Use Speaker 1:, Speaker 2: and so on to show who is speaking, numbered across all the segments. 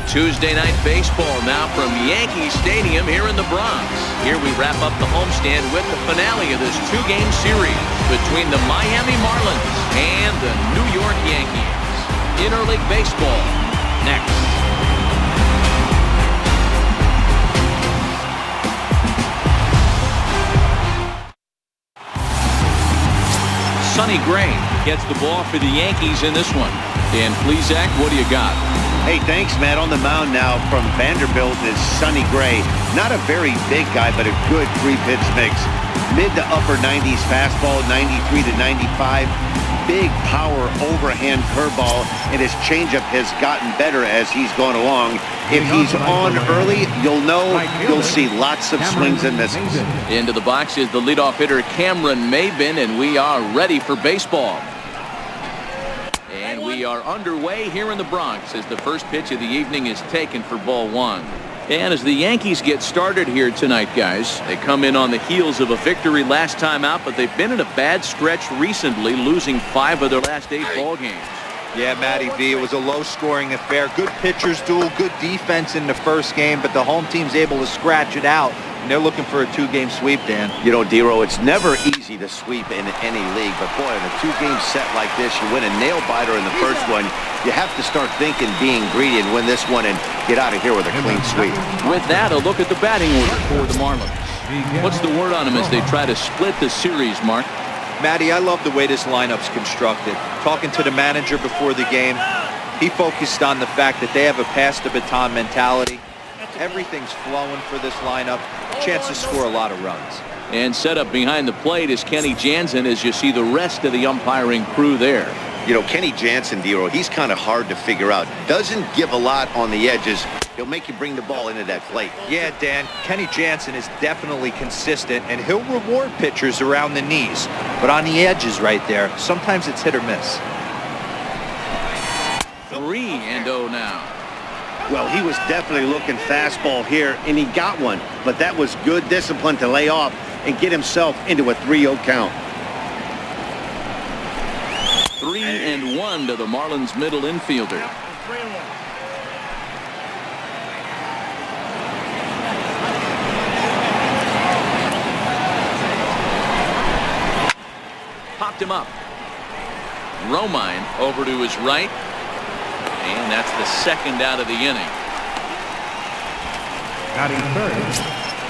Speaker 1: Tuesday Night Baseball now from Yankee Stadium here in the Bronx. Here we wrap up the homestand with the finale of this two-game series between the Miami Marlins and the New York Yankees. Interleague Baseball next. Sonny Gray gets the ball for the Yankees in this one. Dan Plesac, what do you got?
Speaker 2: Hey, thanks, Matt. On the mound now from Vanderbilt is Sonny Gray. Not a very big guy, but a good three-pitch mix. Mid to upper 90s fastball, 93 to 95. Big power overhand curveball, and his changeup has gotten better as he's gone along. If he's on early, you'll see lots of swings and misses.
Speaker 1: Into the box is the leadoff hitter Cameron Maybin, and we are ready for baseball. And we are underway here in the Bronx as the first pitch of the evening is taken for ball one. And as the Yankees get started here tonight, guys, they come in on the heels of a victory last time out, but they've been in a bad stretch recently, losing 5 of their last 8 ball games.
Speaker 3: Yeah, Matty V, it was a low-scoring affair. Good pitchers duel, good defense in the first game, but the home team's able to scratch it out. And they're looking for a 2-game sweep, Dan.
Speaker 2: You know, Dero, it's never easy to sweep in any league, but boy, in a 2-game set like this, you win a nail-biter in the first one, you have to start thinking being greedy and win this one and get out of here with a clean sweep.
Speaker 1: With that, a look at the batting order for the Marlins. What's the word on them as they try to split the series, Mark?
Speaker 3: Matty, I love the way this lineup's constructed. Talking to the manager before the game, he focused on the fact that they have a pass-the-baton mentality. Everything's flowing for this lineup. Chance to score a lot of runs.
Speaker 1: And set up behind the plate is Kenny Jansen as you see the rest of the umpiring crew there.
Speaker 2: You know, Kenny Jansen, Dero, he's kind of hard to figure out. Doesn't give a lot on the edges. He'll make you bring the ball into that plate.
Speaker 3: Yeah, Dan, Kenny Jansen is definitely consistent, and he'll reward pitchers around the knees. But on the edges right there, sometimes it's hit or miss.
Speaker 1: 3-0 now.
Speaker 2: Well, he was definitely looking fastball here, and he got one. But that was good discipline to lay off and get himself into a 3-0 count.
Speaker 1: 3-1 to the Marlins middle infielder. Popped him up. Romine over to his right. And that's the second out of the inning.
Speaker 4: Batting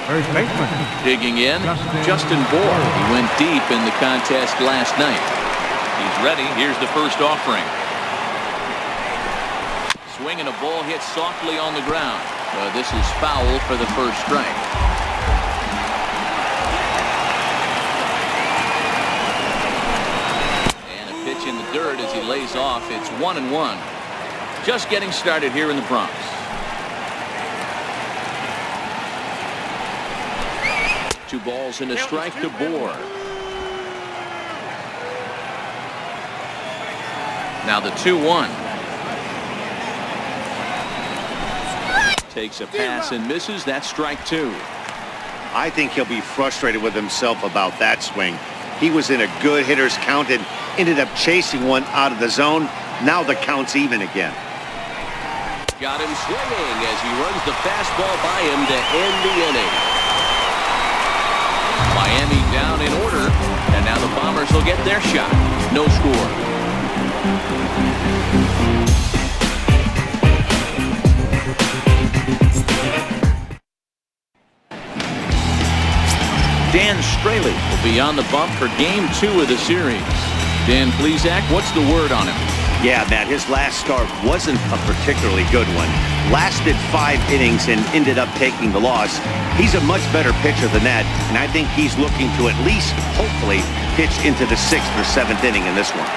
Speaker 4: first baseman.
Speaker 1: Digging in, Justin Bohr. He went deep in the contest last night. He's ready. Here's the first offering. Swing and a ball hit softly on the ground. This is foul for the first strike. And a pitch in the dirt as he lays off. It's 1-1. Just getting started here in the Bronx. Two balls and a strike to Bohr. Now the 2-1. Takes a pass and misses. That's strike 2.
Speaker 2: I think he'll be frustrated with himself about that swing. He was in a good hitter's count and ended up chasing one out of the zone. Now the count's even again.
Speaker 1: Got him swinging as he runs the fastball by him to end the inning. Miami down in order, and now the Bombers will get their shot. No score. Dan Straley will be on the bump for Game 2 of the series. Dan Plesac, what's the word on him?
Speaker 2: Yeah, Matt, his last start wasn't a particularly good one. Lasted 5 innings and ended up taking the loss. He's a much better pitcher than that, and I think he's looking to at least, hopefully, pitch into the 6th or 7th inning in this one.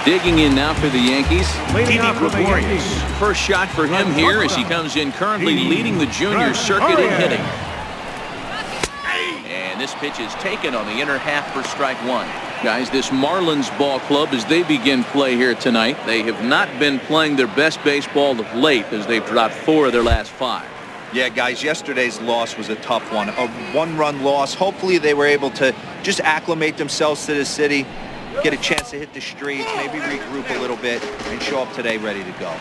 Speaker 1: Digging in now for the Yankees, Didi Gregorius. First shot for him here as he comes in currently leading the junior circuit in hitting. And this pitch is taken on the inner half for strike 1. Guys, this Marlins ball club, as they begin play here tonight, they have not been playing their best baseball of late as they've dropped 4 of their last 5.
Speaker 3: Yeah, guys, yesterday's loss was a tough one. A 1-run loss. Hopefully they were able to just acclimate themselves to the city, get a chance to hit the streets, maybe regroup a little bit, and show up today ready to go.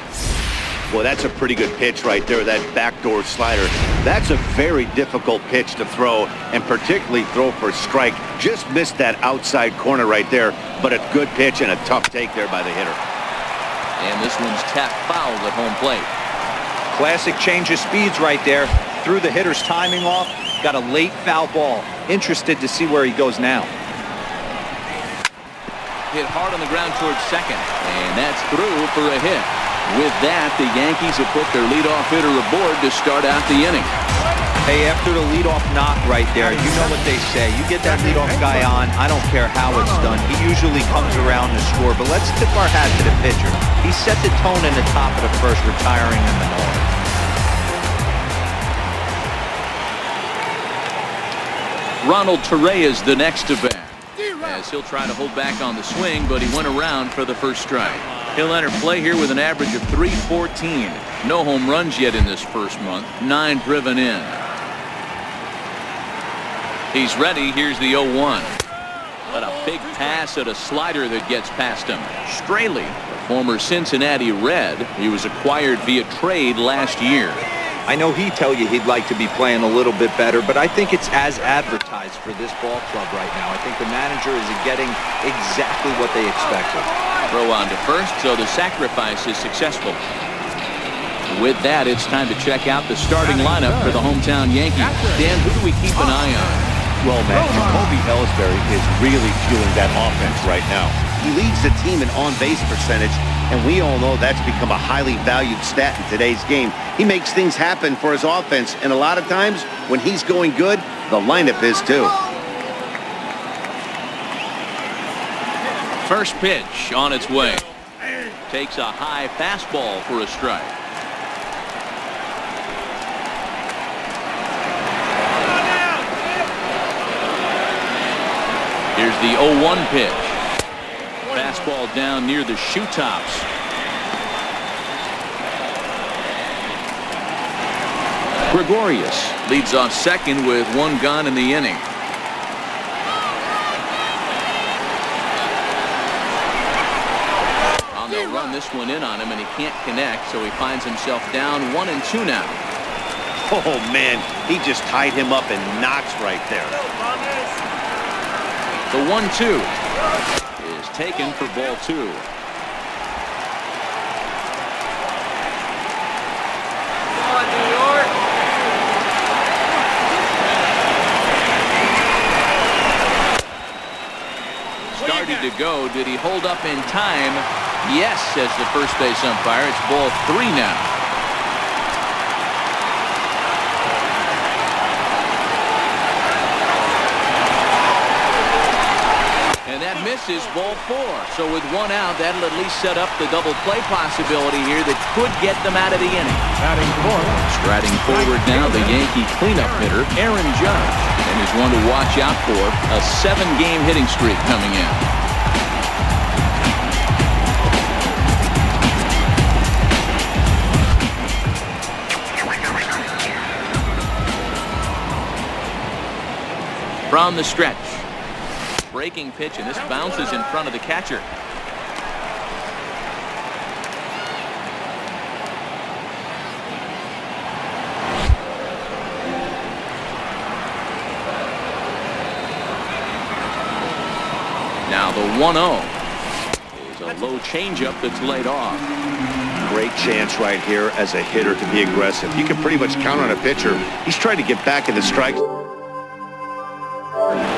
Speaker 2: Well, that's a pretty good pitch right there, that backdoor slider. That's a very difficult pitch to throw, and particularly throw for a strike. Just missed that outside corner right there, but a good pitch and a tough take there by the hitter.
Speaker 1: And this one's tapped foul at home plate.
Speaker 3: Classic change of speeds right there. Threw the hitter's timing off. Got a late foul ball. Interested to see where he goes now.
Speaker 1: Hit hard on the ground towards second, and that's through for a hit. With that, the Yankees have put their leadoff hitter aboard to start out the inning.
Speaker 3: Hey, after the leadoff knock right there, you know what they say. You get that leadoff guy on, I don't care how it's done. He usually comes around to score, but let's tip our hat to the pitcher. He set the tone in the top of the first, retiring in the north.
Speaker 1: Ronald Torre is the next to bat, as he'll try to hold back on the swing, but he went around for the first strike. He'll enter play here with an average of .314. No home runs yet in this first month. 9 driven in. He's ready. Here's the 0-1. But a big pass at a slider that gets past him. Straley, a former Cincinnati Red. He was acquired via trade last year.
Speaker 3: I know he'd tell you he'd like to be playing a little bit better, but I think it's as advertised for this ball club right now. I think the manager is getting exactly what they expected.
Speaker 1: Throw on to first, so the sacrifice is successful. With that, it's time to check out the starting lineup for the hometown Yankees. Dan, who do we keep an eye on?
Speaker 2: Well, Matt, Jacoby Ellsbury is really fueling that offense right now. He leads the team in on-base percentage, and we all know that's become a highly valued stat in today's game. He makes things happen for his offense, and a lot of times, when he's going good, the lineup is too.
Speaker 1: First pitch on its way. Takes a high fastball for a strike. Here's the 0-1 pitch. Fastball down near the shoe tops. Gregorius leads off second with 1 gone in the inning. They'll run this one in on him, and he can't connect, so he finds himself down 1-2 now.
Speaker 2: Oh, man, he just tied him up in knots right there.
Speaker 1: The 1-2 is taken for ball 2. Started to go. Did he hold up in time? Yes, says the first base umpire. It's ball 3 now. And that misses, ball 4. So with 1 out, that'll at least set up the double play possibility here that could get them out of the inning. Striding forward now, the Yankee cleanup hitter, Aaron Judge, and is one to watch out for. A 7-game hitting streak coming in. From the stretch. Breaking pitch, and this bounces in front of the catcher. Now the 1-0 is a low changeup that's laid off.
Speaker 2: Great chance right here as a hitter to be aggressive. You can pretty much count on a pitcher. He's trying to get back in the strike.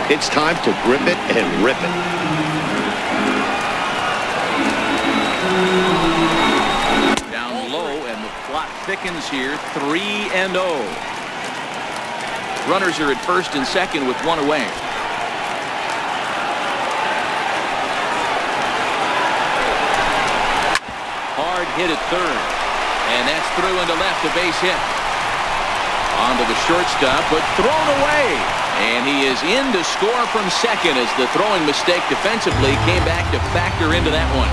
Speaker 2: It's time to grip it and rip it.
Speaker 1: Down low, and the plot thickens here. 3-0. Runners are at first and second with 1 away. Hard hit at third, and that's through into left, a base hit. Onto the shortstop, but thrown away. And he is in to score from second as the throwing mistake defensively came back to factor into that one.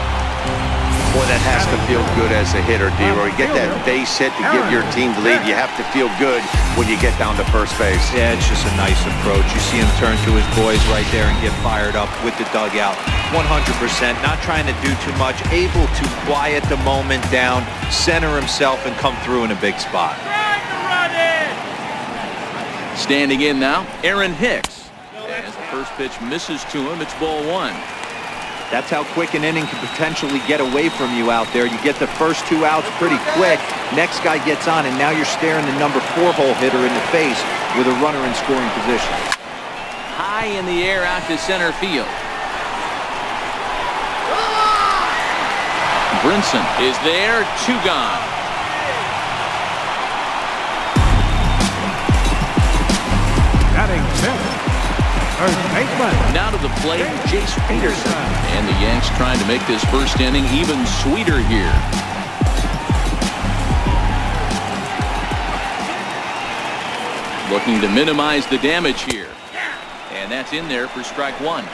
Speaker 2: Boy, that has to feel good as a hitter, D-Roy. Get that base hit to give your team the lead. You have to feel good when you get down to first base.
Speaker 3: Yeah, it's just a nice approach. You see him turn to his boys right there and get fired up with the dugout. 100%, not trying to do too much, able to quiet the moment down, center himself, and come through in a big spot.
Speaker 1: Standing in now, Aaron Hicks. As the first pitch misses to him, it's ball one.
Speaker 3: That's how quick an inning can potentially get away from you out there. You get the first 2 outs pretty quick. Next guy gets on, and now you're staring the number 4 hole hitter in the face with a runner in scoring position.
Speaker 1: High in the air out to center field. Brinson is there, 2 gone.
Speaker 4: Batting fifth. First baseman.
Speaker 1: Now to the plate, Jace Peterson. And the Yanks trying to make this first inning even sweeter here. Looking to minimize the damage here. And that's in there for strike 1.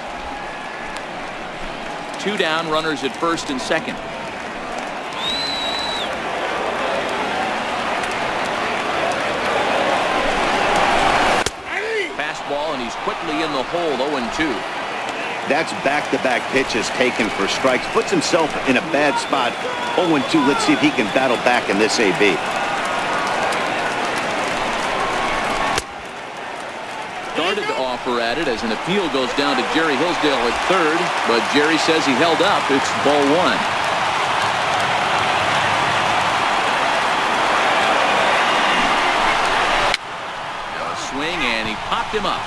Speaker 1: 2 down, runners at first and second. Fastball, and he's quickly in the hole, 0-2.
Speaker 2: That's back-to-back pitches taken for strikes. Puts himself in a bad spot. 0-2. Let's see if he can battle back in this AB.
Speaker 1: Started to offer at it as an appeal goes down to Jerry Hillsdale at third, but Jerry says he held up. It's ball 1. Swing, and he popped him up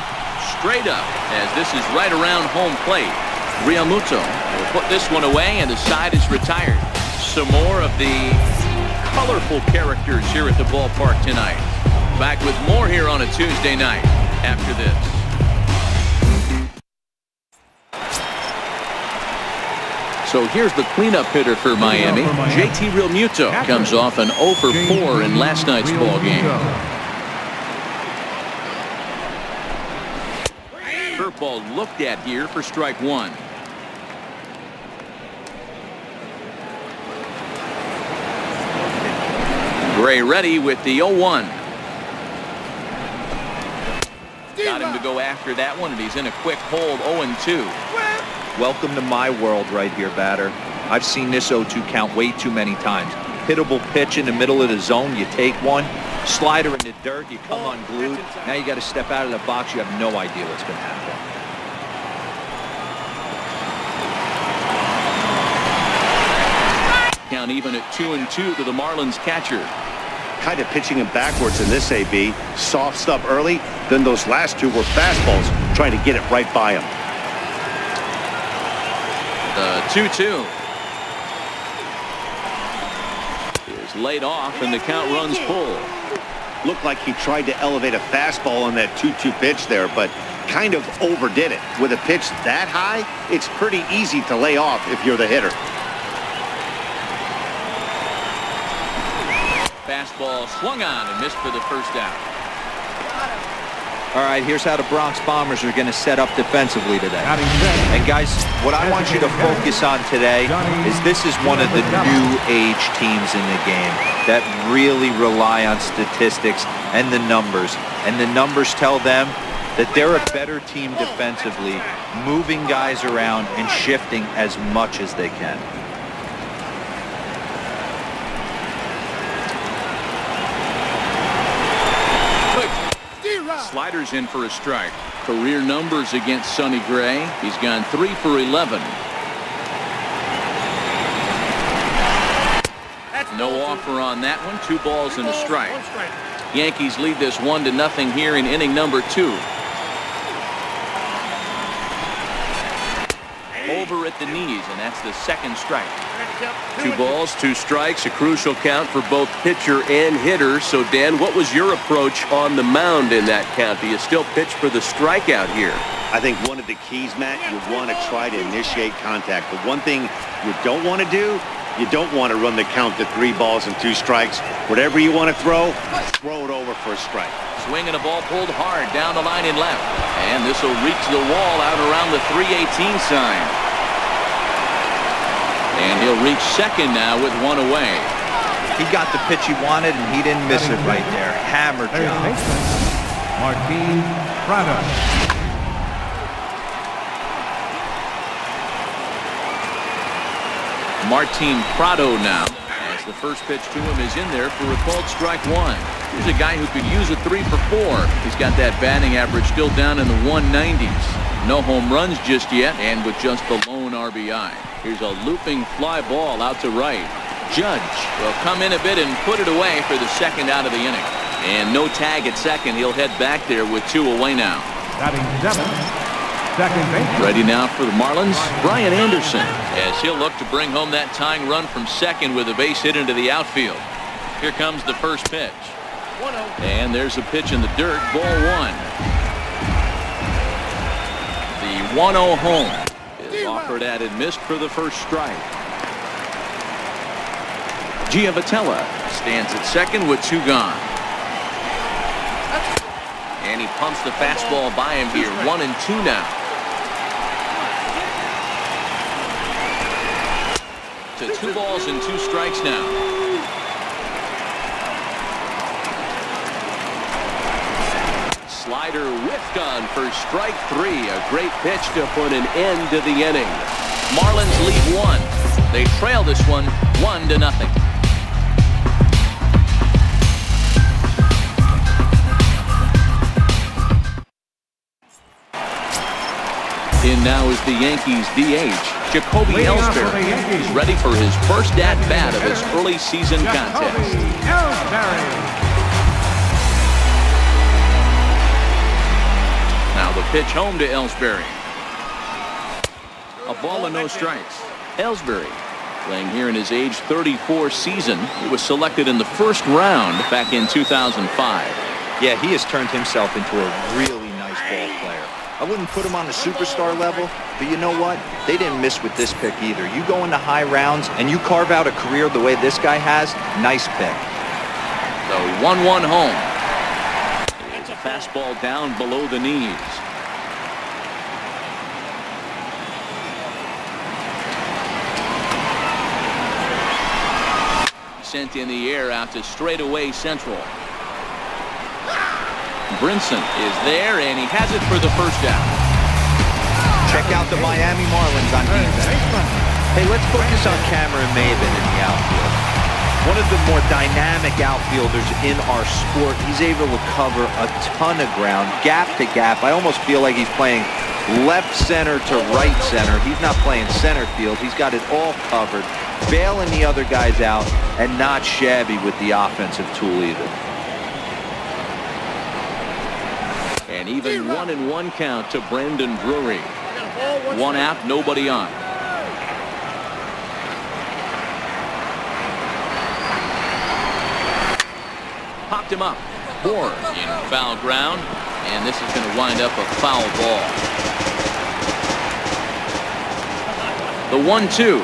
Speaker 1: straight up as this is right around home plate. Realmuto will put this one away, and the side is retired. Some more of the colorful characters here at the ballpark tonight. Back with more here on a Tuesday night after this. So here's the cleanup hitter for Miami. JT Realmuto comes off an 0 for 4 in last night's ball game. Curveball looked at here for strike 1. Gray ready with the 0-1. Got him to go after that one, and he's in a quick hold, 0-2.
Speaker 3: Welcome to my world right here, batter. I've seen this 0-2 count way too many times. Hittable pitch in the middle of the zone, you take one. Slider in the dirt, you come unglued. Now you got to step out of the box. You have no idea what's going to happen.
Speaker 1: Count even at 2-2 to the Marlins catcher.
Speaker 2: Kind of pitching him backwards in this AB. Soft stuff early, then those last 2 were fastballs, trying to get it right by him.
Speaker 1: The 2-2 is laid off, and the count runs full.
Speaker 2: Looked like he tried to elevate a fastball on that 2-2 pitch there, but kind of overdid it. With a pitch that high, it's pretty easy to lay off if you're the hitter.
Speaker 1: Fastball swung on and missed for the first out.
Speaker 3: All right, here's how the Bronx Bombers are going to set up defensively today. And guys, what I want you to focus on today is this is one of the new age teams in the game that really rely on statistics and the numbers. And the numbers tell them that they're a better team defensively, moving guys around and shifting as much as they can.
Speaker 1: Sliders in for a strike. Career numbers against Sonny Gray. He's gone 3 for 11. No offer on that one. 2 balls and a strike. Yankees lead this 1-0 here in inning number 2. Over at the knees, and that's the second strike. 2 balls, 2 strikes, a crucial count for both pitcher and hitter. So, Dan, what was your approach on the mound in that count? Do you still pitch for the strikeout here?
Speaker 2: I think one of the keys, Matt, you want to try to initiate contact. The one thing you don't want to do, you don't want to run the count to 3 balls and 2 strikes. Whatever you want to throw it over for a strike.
Speaker 1: Swing and a ball pulled hard down the line in left. And this will reach the wall out around the 318 sign. And he'll reach second now with one away.
Speaker 3: He got the pitch he wanted, and he didn't miss it right there. Hammer
Speaker 4: Third
Speaker 3: job.
Speaker 4: baseman, Martin Prado.
Speaker 1: Martin Prado now, as the first pitch to him is in there for a called strike one. Here's a guy who could use a 3 for 4. He's got that batting average still down in the 190s. No home runs just yet, and with just the lone RBI. Here's a looping fly ball out to right. Judge will come in a bit and put it away for the second out of the inning. And no tag at second. He'll head back there with 2 away now.
Speaker 4: Batting 7th, second baseman.
Speaker 1: Ready now for the Marlins, Brian Anderson, as he'll look to bring home that tying run from second with a base hit into the outfield. Here comes the first pitch. And there's a pitch in the dirt, ball 1. The 1-0 home is offered at and missed for the first strike. Giavotella stands at second with 2 gone. And he pumps the fastball by him here. 1-2 now. To 2 balls and 2 strikes now. Slider whiffed on for strike 3. A great pitch to put an end to the inning. Marlins lead 1. They trail this one 1-0. In now is the Yankees DH, Jacoby
Speaker 4: Leading off for the
Speaker 1: Ellsbury.
Speaker 4: Yankees.
Speaker 1: He's ready for his first at-bat of his early season contest.
Speaker 4: Jacoby Ellsbury.
Speaker 1: Now the pitch home to Ellsbury. A ball and no strikes. Ellsbury playing here in his age 34 season. He was selected in the first round back in 2005.
Speaker 3: Yeah, he has turned himself into a really nice ball player. I wouldn't put him on the superstar level, but you know what? They didn't miss with this pick either. You go into high rounds and you carve out a career the way this guy has, nice pick.
Speaker 1: So 1-1 home. It's a fastball down below the knees. Sent in the air out to straightaway central. Brinson is there, and he has it for the first out.
Speaker 3: Check out the Miami Marlins on defense. Hey, let's focus on Cameron Maybin in the outfield. One of the more dynamic outfielders in our sport. He's able to cover a ton of ground, gap to gap. I almost feel like he's playing left center to right center. He's not playing center field. He's got it all covered, bailing the other guys out, and not shabby with the offensive tool either.
Speaker 1: And even 1-1 count to Brandon Drury. 1 out, nobody on. Popped him up. Bohr in foul ground, and this is going to wind up a foul ball. The 1-2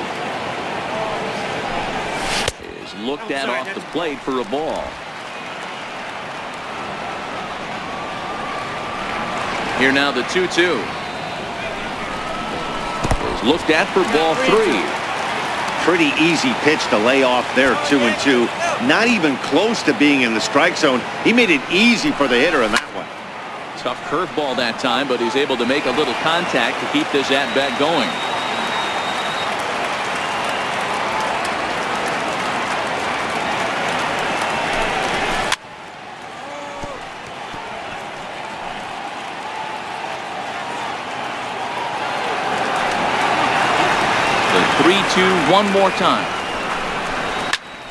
Speaker 1: is looked at off the plate for a ball. Here now the 2-2 is looked at for ball 3.
Speaker 2: Pretty easy pitch to lay off there, 2-2. Not even close to being in the strike zone. He made it easy for the hitter in that one.
Speaker 1: Tough curveball that time, but he's able to make a little contact to keep this at-bat going. The 3-2 one more time.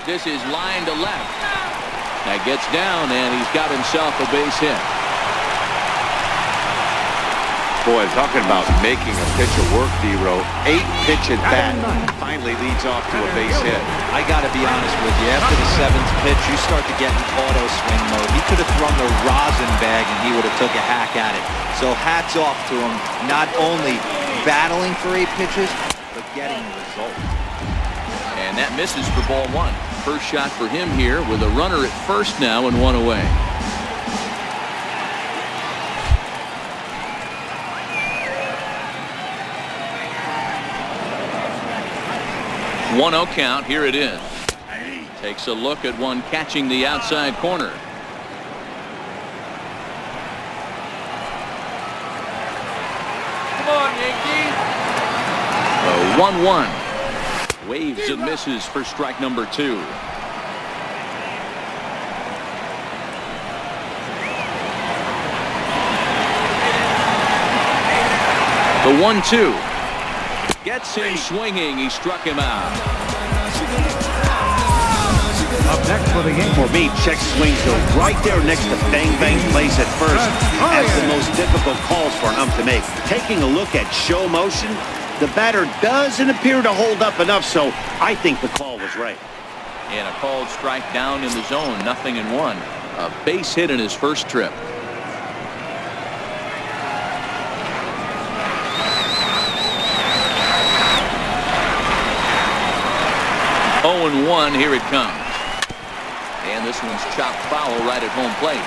Speaker 1: This is line to left. That gets down, and he's got himself a base hit.
Speaker 2: Boy, talking about making a pitcher work, D-Row. 8 pitch at bat finally leads off to a base hit.
Speaker 3: I got to be honest with you. After the 7th pitch, you start to get in auto swing mode. He could have thrown the rosin bag, and he would have took a hack at it. So hats off to him, not only battling for 8 pitches, but getting the result.
Speaker 1: And that misses for ball 1. First shot for him here with a runner at first now and 1 away. 1-0 count. Here it is. Takes a look at one catching the outside corner. Come on, Yankees. 1-1. Waves and misses for strike number 2. The 1-2. Gets him swinging. He struck him out.
Speaker 4: Up next for the Yankees.
Speaker 2: For me, check swings go right there next to bang bang plays at first. That's the most difficult calls for an ump to make. Taking a look at show motion, the batter doesn't appear to hold up enough, so I think the call was right.
Speaker 1: And a called strike down in the zone. 0-1. A base hit in his first trip. 0-1. Here it comes. And this one's chopped foul right at home plate.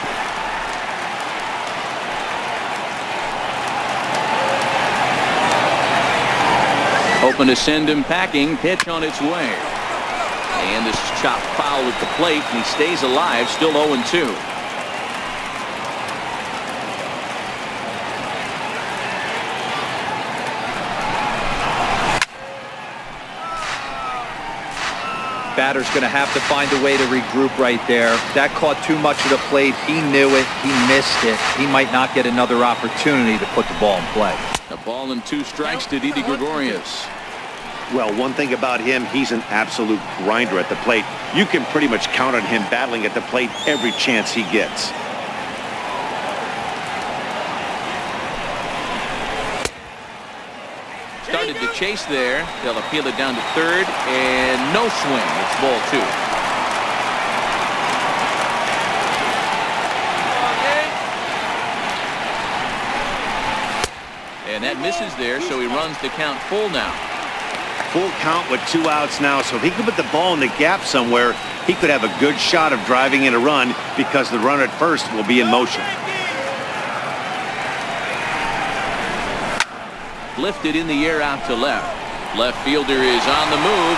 Speaker 1: Hoping to send him packing. Pitch on its way. And this is chopped foul at the plate, and he stays alive. Still 0-2.
Speaker 3: Batter's going to have to find a way to regroup right there. That caught too much of the plate. He knew it. He missed it. He might not get another opportunity to put the ball in play.
Speaker 1: A ball and 2 strikes to Didi Gregorius.
Speaker 2: Well, one thing about him, he's an absolute grinder at the plate. You can pretty much count on him battling at the plate every chance he gets.
Speaker 1: Started to chase there. They'll appeal it down to third, and no swing. It's ball 2. And that misses there, so he runs the count full now.
Speaker 2: Full count with 2 outs now, so if he could put the ball in the gap somewhere, he could have a good shot of driving in a run because the runner at first will be in motion.
Speaker 1: Lifted in the air out to left. Left fielder is on the move.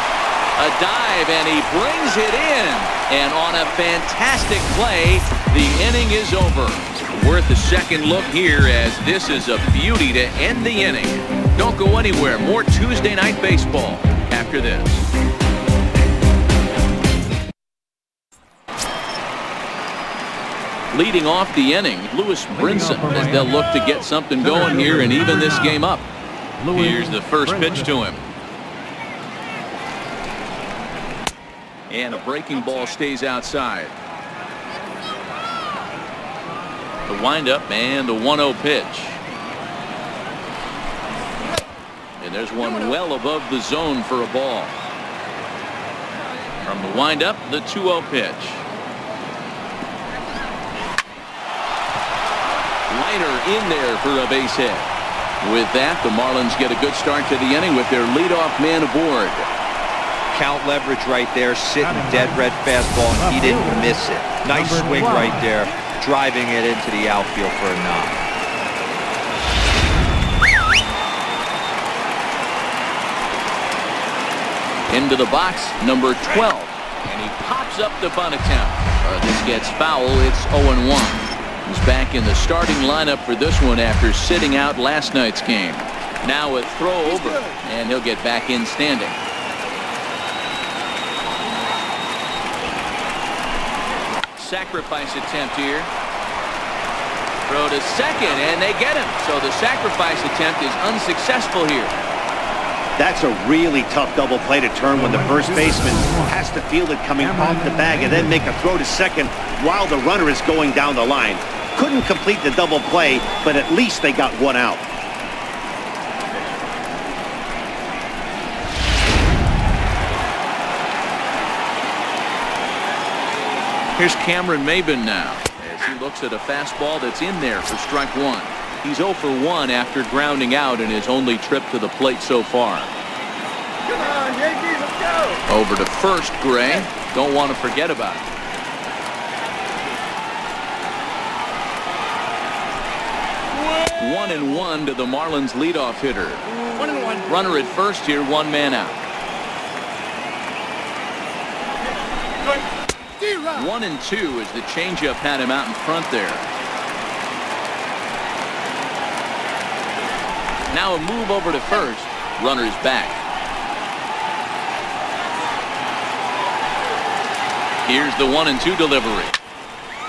Speaker 1: A dive, and he brings it in. And on a fantastic play, the inning is over. Worth a second look here, as this is a beauty to end the inning. Don't go anywhere. More Tuesday Night Baseball after this. Leading off the inning, Lewis Brinson, as they'll look to get something going here and even this game up. Here's the first pitch to him. And a breaking ball stays outside. The windup and the 1-0 pitch. And there's one well above the zone for a ball. From the windup, the 2-0 pitch. Liner in there for a base hit. With that, the Marlins get a good start to the inning with their leadoff man aboard.
Speaker 3: Count leverage right there, sitting dead red fastball, and he didn't miss it. Nice swing right there, driving it into the outfield for a knock.
Speaker 1: Into the box, number 12. And he pops up the bunt attempt. This gets foul. It's 0-1. He's back in the starting lineup for this one after sitting out last night's game. Now a throw over, and he'll get back in standing. Sacrifice attempt here. Throw to second, and they get him. So the sacrifice attempt is unsuccessful here.
Speaker 2: That's a really tough double play to turn when the first baseman has to field it coming off the bag and then make a throw to second while the runner is going down the line. Couldn't complete the double play, but at least they got 1 out.
Speaker 1: Here's Cameron Maybin now, as he looks at a fastball that's in there for strike 1. He's 0 for 1 after grounding out in his only trip to the plate so far.
Speaker 5: Come on, Yankees, let's go!
Speaker 1: Over to first, Gray. Don't want to forget about it. 1-1 to the Marlins leadoff hitter.
Speaker 5: 1-1.
Speaker 1: Runner at first here, 1 man out. 1-2 as the changeup had him out in front there. Now a move over to first. Runner's back. Here's the 1-2 delivery.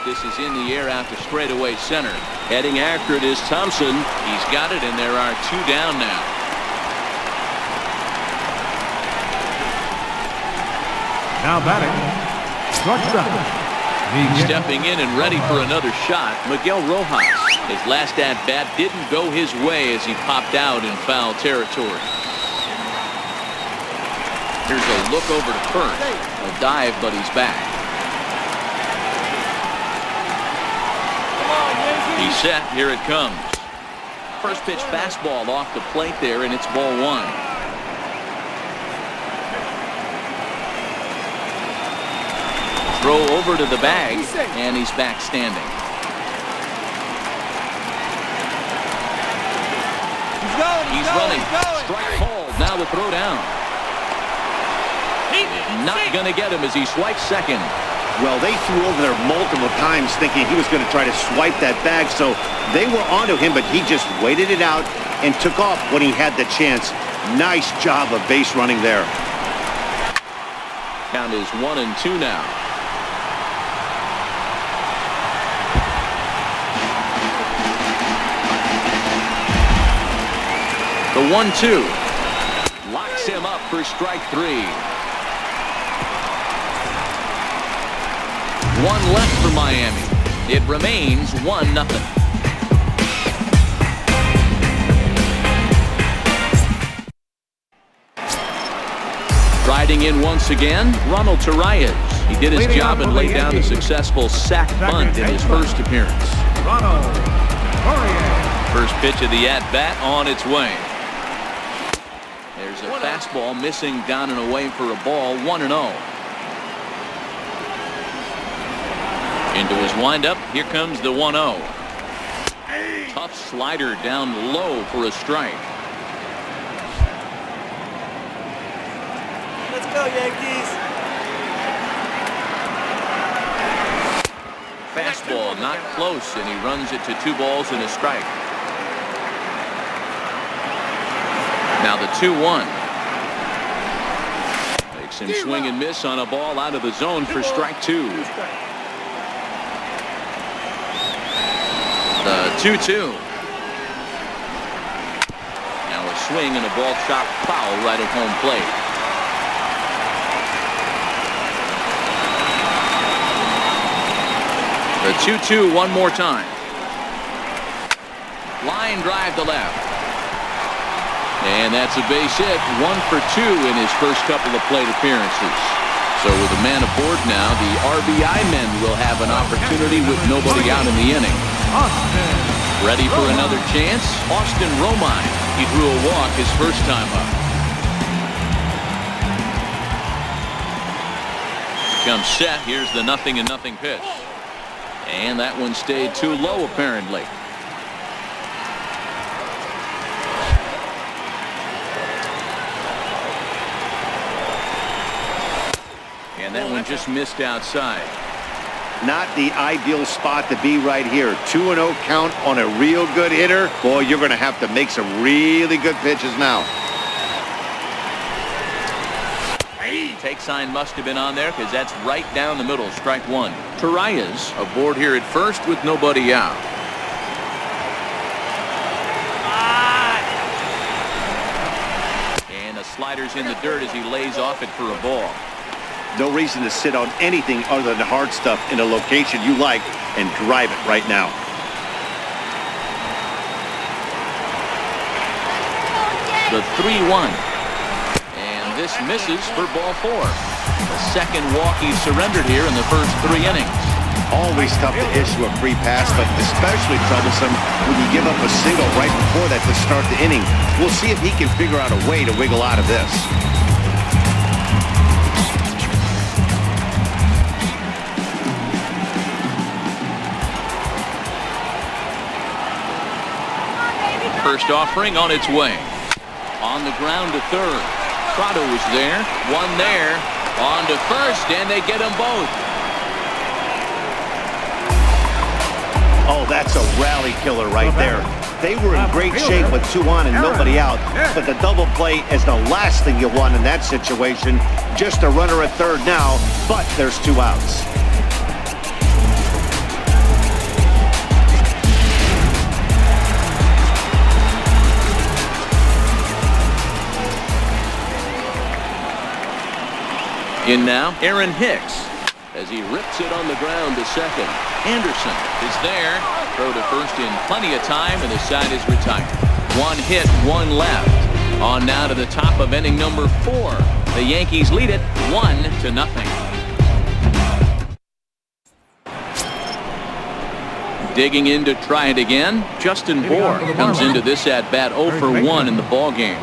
Speaker 1: This is in the air out to straightaway center. Heading after it is Thompson. He's got it, and there are 2 down now.
Speaker 4: Now batting, shortstop.
Speaker 1: Stepping in and ready for another shot, Miguel Rojas. His last at-bat didn't go his way as he popped out in foul territory. Here's a look over to first. A dive, but he's back. He's set. Here it comes. First pitch fastball off the plate there, and it's ball 1. Throw over to the bag, and he's back standing. He's running. Strike called. Now the throw down. Not going to get him as he swipes second.
Speaker 2: Well, they threw over there multiple times thinking he was going to try to swipe that bag, so they were onto him, but he just waited it out and took off when he had the chance. Nice job of base running there.
Speaker 1: Count is 1-2 now. The 1-2 locks him up for strike 3. 1 left for Miami. It remains 1-0. Riding in once again, Ronald Torreyes. He did his job and laid down a successful sac bunt in his first appearance.
Speaker 4: Ronald Torreyes.
Speaker 1: First pitch of the at-bat on its way. There's a fastball missing down and away for a ball. 1-0. Into his windup. Here comes the 1-0. Tough slider down low for a strike.
Speaker 5: Let's go, Yankees.
Speaker 1: Fastball not close, and he runs it to 2 balls and a strike. Now the 2-1. Makes him swing and miss on a ball out of the zone for strike 2. The 2-2. Now a swing and a ball chopped foul right at home plate. The 2-2 one more time. Line drive to left. And that's a base hit. 1 for 2 in his first couple of plate appearances. So with a man aboard now, the RBI men will have an opportunity with nobody out in the inning. Ready for another chance? Austin Romine. He drew a walk his first time up. Comes set. Here's the 0-0 pitch. And that one stayed too low apparently. And that one just missed outside.
Speaker 2: Not the ideal spot to be right here. 2-0 count on a real good hitter. Boy, you're going to have to make some really good pitches now.
Speaker 1: Take sign must have been on there because that's right down the middle. Strike 1. Torreyes aboard here at first with nobody out. And the slider's in the dirt as he lays off it for a ball.
Speaker 2: No reason to sit on anything other than the hard stuff in a location you like and drive it right now.
Speaker 1: The 3-1. And this misses for ball 4. The second walk he's surrendered here in the first 3 innings.
Speaker 2: Always tough to issue a free pass, but especially troublesome when you give up a single right before that to start the inning. We'll see if he can figure out a way to wiggle out of this.
Speaker 1: First offering on its way. On the ground to third. Prado is there. One there. On to first, and they get them both.
Speaker 2: Oh, that's a rally killer right there. They were in great shape with 2 on and nobody out, but the double play is the last thing you want in that situation. Just a runner at third now, but there's 2 outs.
Speaker 1: In now, Aaron Hicks, as he rips it on the ground to second. Anderson is there. Throw to first in plenty of time, and the side is retired. 1 hit, 1 left. On now to the top of inning number 4. The Yankees lead it 1-0. Digging in to try it again, Justin Bour comes into this at-bat 0 for 1 in the ballgame.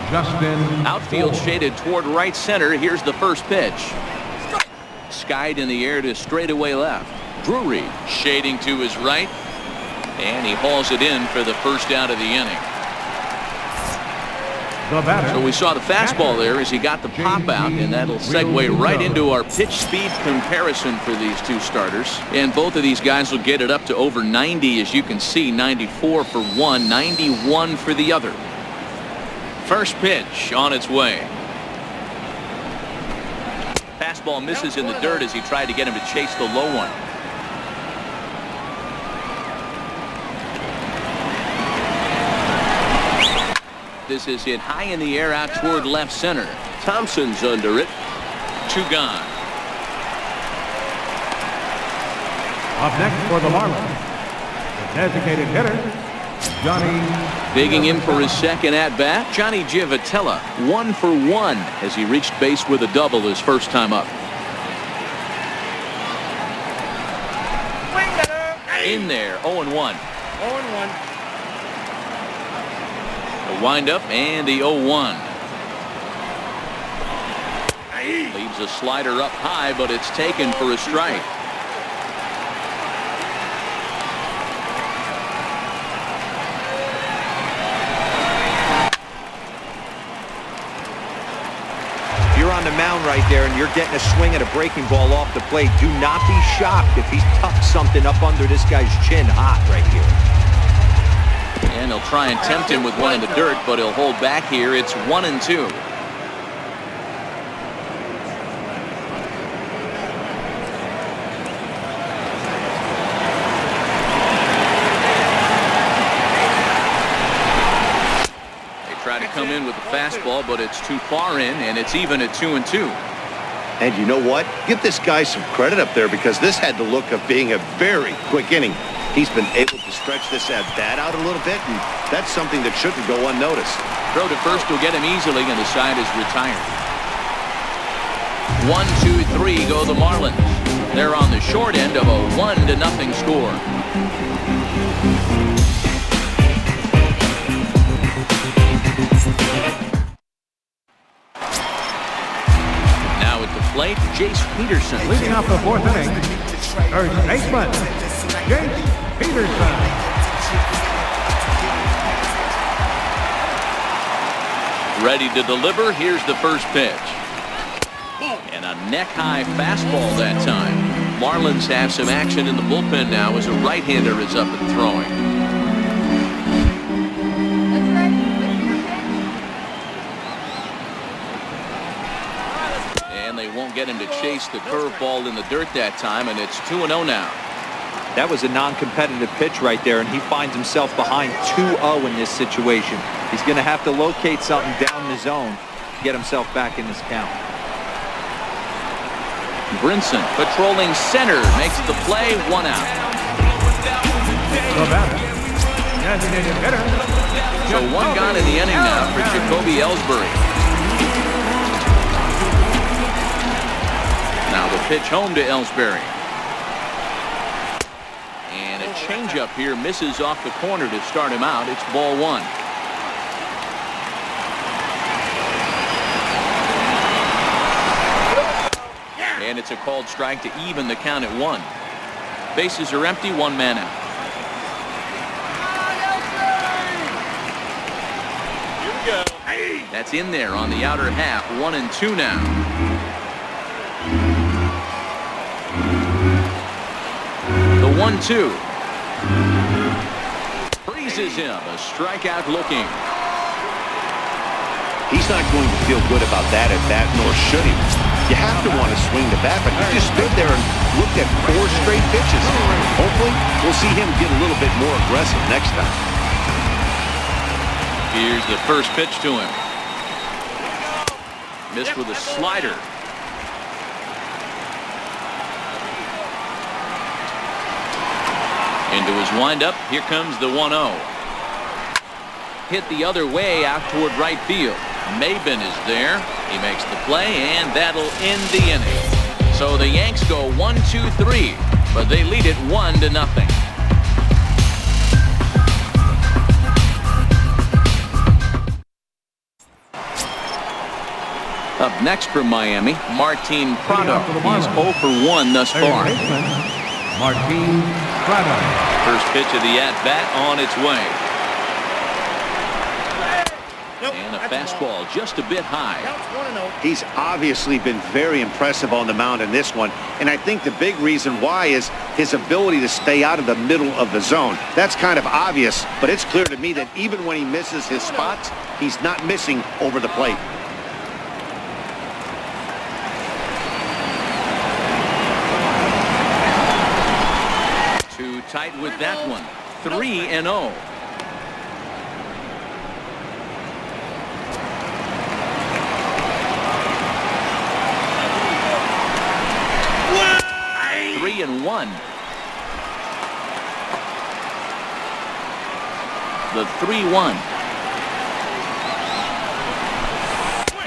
Speaker 1: Outfield shaded toward right center. Here's the first pitch. Skied in the air to straightaway left. Drury shading to his right, and he hauls it in for the first out of the inning. So we saw the fastball there as he got the pop out, and that'll segue right into our pitch speed comparison for these 2 starters. And both of these guys will get it up to over 90, as you can see. 94 for one, 91 for the other. First pitch on its way. Fastball misses in the dirt as he tried to get him to chase the low one. This is hit high in the air out toward left center. Thompson's under it. 2 gone.
Speaker 4: Up next for the Marlins, the designated hitter, Johnny.
Speaker 1: Digging in for his second at-bat, Johnny Giavotella, 1 for 1 as he reached base with a double his first time up. In there, 0-1.
Speaker 5: 0-1.
Speaker 1: The windup and the 0-1. Leaves a slider up high, but it's taken for a strike.
Speaker 3: You're on the mound right there, and you're getting a swing at a breaking ball off the plate. Do not be shocked if he's tucked something up under this guy's chin hot right here.
Speaker 1: And he'll try and tempt him with one in the dirt, but he'll hold back here. It's 1-2. They try to come in with the fastball, but it's too far in, and it's even at 2-2.
Speaker 2: And you know what? Give this guy some credit up there, because this had the look of being a very quick inning. He's been able to stretch this at-bat out a little bit, and that's something that shouldn't go unnoticed.
Speaker 1: Throw to first will get him easily, and the side is retired. 1, 2, 3 go the Marlins. They're on the short end of a 1-0 score. Now at the plate, Jace Peterson.
Speaker 4: Leading off the 4th inning, first baseman, Jace Peterson.
Speaker 1: Ready to deliver. Here's the first pitch. And a neck-high fastball that time. Marlins have some action in the bullpen now as a right-hander is up and throwing. And they won't get him to chase the curveball in the dirt that time, and it's 2-0 now.
Speaker 3: That was a non-competitive pitch right there, and he finds himself behind 2-0 in this situation. He's going to have to locate something down the zone to get himself back in this count.
Speaker 1: Brinson patrolling center makes the play. 1 out.
Speaker 4: The batter, designated hitter.
Speaker 1: So 1 gone in the inning now for Jacoby Ellsbury. Now the pitch home to Ellsbury. And a changeup here misses off the corner to start him out. It's ball 1. And it's a called strike to even the count at 1. Bases are empty, 1 man out. That's in there on the outer half. 1-2 now. 1-2. Freezes him. A strikeout looking.
Speaker 2: He's not going to feel good about that at bat, nor should he. You have to want to swing the bat, but he just stood there and looked at 4 straight pitches. Hopefully, we'll see him get a little bit more aggressive next time.
Speaker 1: Here's the first pitch to him. Missed with a slider. Into his windup. Here comes the 1-0. Hit the other way out toward right field. Maben is there. He makes the play, and that'll end the inning. So the Yanks go 1-2-3, but they lead it 1-0. Up next from Miami, Martin Prado. He's 0 for 1 thus far.
Speaker 4: Martin Prado.
Speaker 1: First pitch of the at-bat on its way. And a fastball just a bit high.
Speaker 2: He's obviously been very impressive on the mound in this one, and I think the big reason why is his ability to stay out of the middle of the zone. That's kind of obvious, but it's clear to me that even when he misses his spots, he's not missing over the plate.
Speaker 1: Too tight with that one. 3-0. And 1. The 3-1.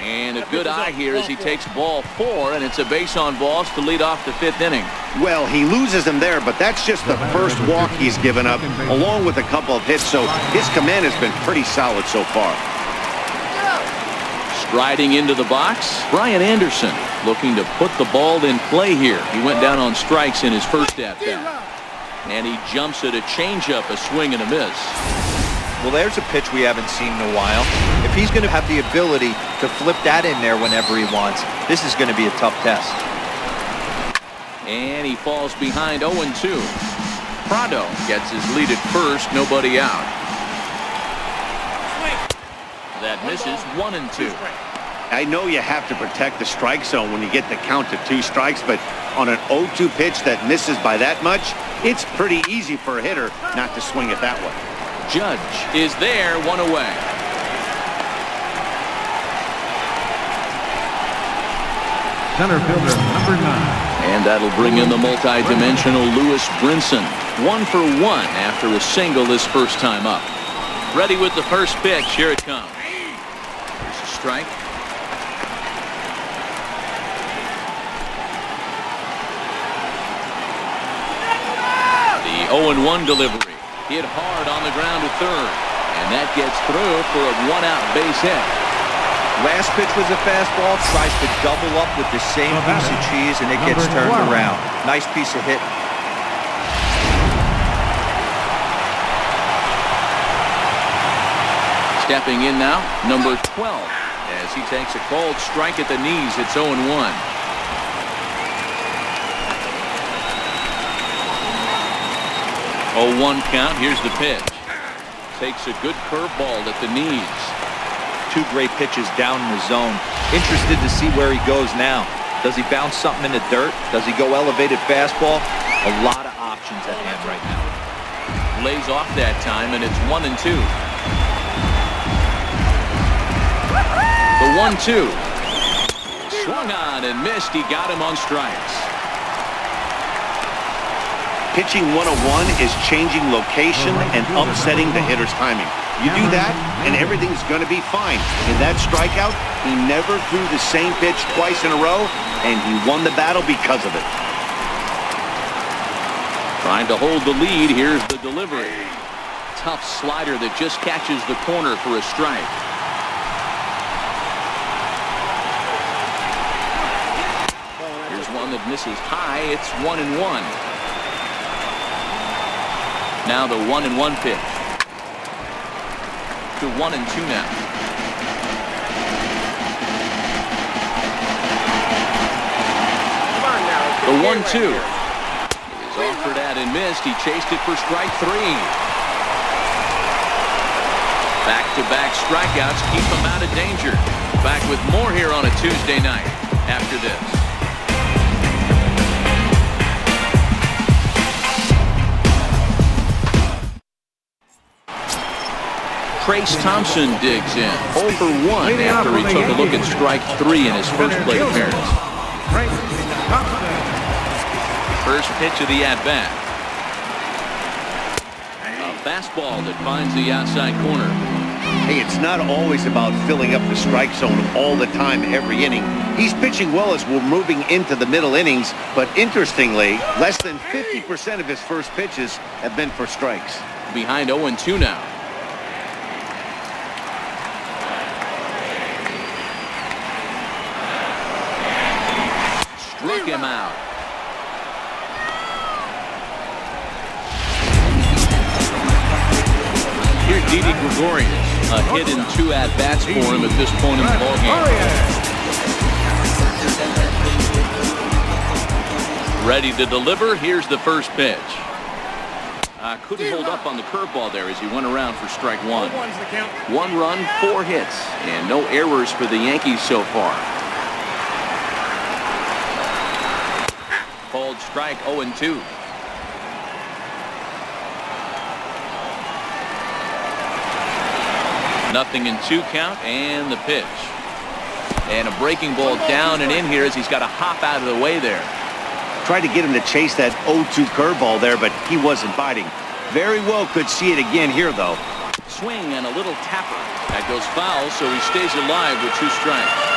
Speaker 1: And a good eye here as he takes ball 4, and it's a base on balls to lead off the 5th inning.
Speaker 2: Well, he loses him there, but that's just the first walk he's given up, along with a couple of hits, so his command has been pretty solid so far.
Speaker 1: Striding into the box, Brian Anderson looking to put the ball in play here. He went down on strikes in his first at-bat. And he jumps at a changeup, a swing and a miss.
Speaker 3: Well, there's a pitch we haven't seen in a while. If he's going to have the ability to flip that in there whenever he wants, this is going to be a tough test.
Speaker 1: And he falls behind 0-2. Prado gets his lead at first, nobody out. That misses. 1-2.
Speaker 2: I know you have to protect the strike zone when you get the count to 2 strikes, but on an 0-2 pitch that misses by that much, it's pretty easy for a hitter not to swing it that way.
Speaker 1: Judge is there, 1 away.
Speaker 4: Center fielder number 9.
Speaker 1: And that'll bring in the multi-dimensional Lewis Brinson. 1 for 1 after a single his first time up. Ready with the first pitch. Here it comes. There's a strike. The 0-1 delivery. Hit hard on the ground to third. And that gets through for a 1-out base hit.
Speaker 3: Last pitch was a fastball. Tries to double up with the same piece of cheese, and it gets turned around. Nice piece of hit.
Speaker 1: Stepping in now, number 12, as he takes a cold strike at the knees. It's 0-1. 0-1 count. Here's the pitch. Takes a good curveball at the knees.
Speaker 3: 2 great pitches down in the zone. Interested to see where he goes now. Does he bounce something in the dirt? Does he go elevated fastball? A lot of options at hand right now.
Speaker 1: Lays off that time, and it's 1-2. The 1-2. Swung on and missed. He got him on strikes.
Speaker 2: Pitching 101 is changing location and upsetting the hitter's timing. You do that, and everything's going to be fine. In that strikeout, he never threw the same pitch twice in a row, and he won the battle because of it.
Speaker 1: Trying to hold the lead. Here's the delivery. Tough slider that just catches the corner for a strike. Here's one that misses high. It's 1-1. Now the 1-1 pitch. To 1-2 now. The 1-2 is Offered at and missed. He chased it for strike 3. Back-to-back strikeouts keep him out of danger. Back with more here on a Tuesday night after this. Trace Thompson digs in. 0 for 1 after he took a look at strike 3 in his first plate appearance. First pitch of the at-bat. A fastball that finds the outside corner.
Speaker 2: Hey, it's not always about filling up the strike zone all the time every inning. He's pitching well as we're moving into the middle innings, but interestingly, less than 50% of his first pitches have been for strikes.
Speaker 1: Behind 0-2 now. Struck him out. Here's Didi Gregorius. A hit in 2 at-bats for him at this point in the ballgame. Ready to deliver. Here's the first pitch. Couldn't hold up on the curveball there as he went around for strike 1. 1 run, 4 hits, and no errors for the Yankees so far. Called strike 0-2. Nothing in 2 count, and the pitch. And a breaking ball down and in here as he's got to hop out of the way there.
Speaker 2: Tried to get him to chase that 0-2 curveball there, but he wasn't biting. Very well could see it again here, though.
Speaker 1: Swing and a little tapper. That goes foul, so he stays alive with 2 strikes.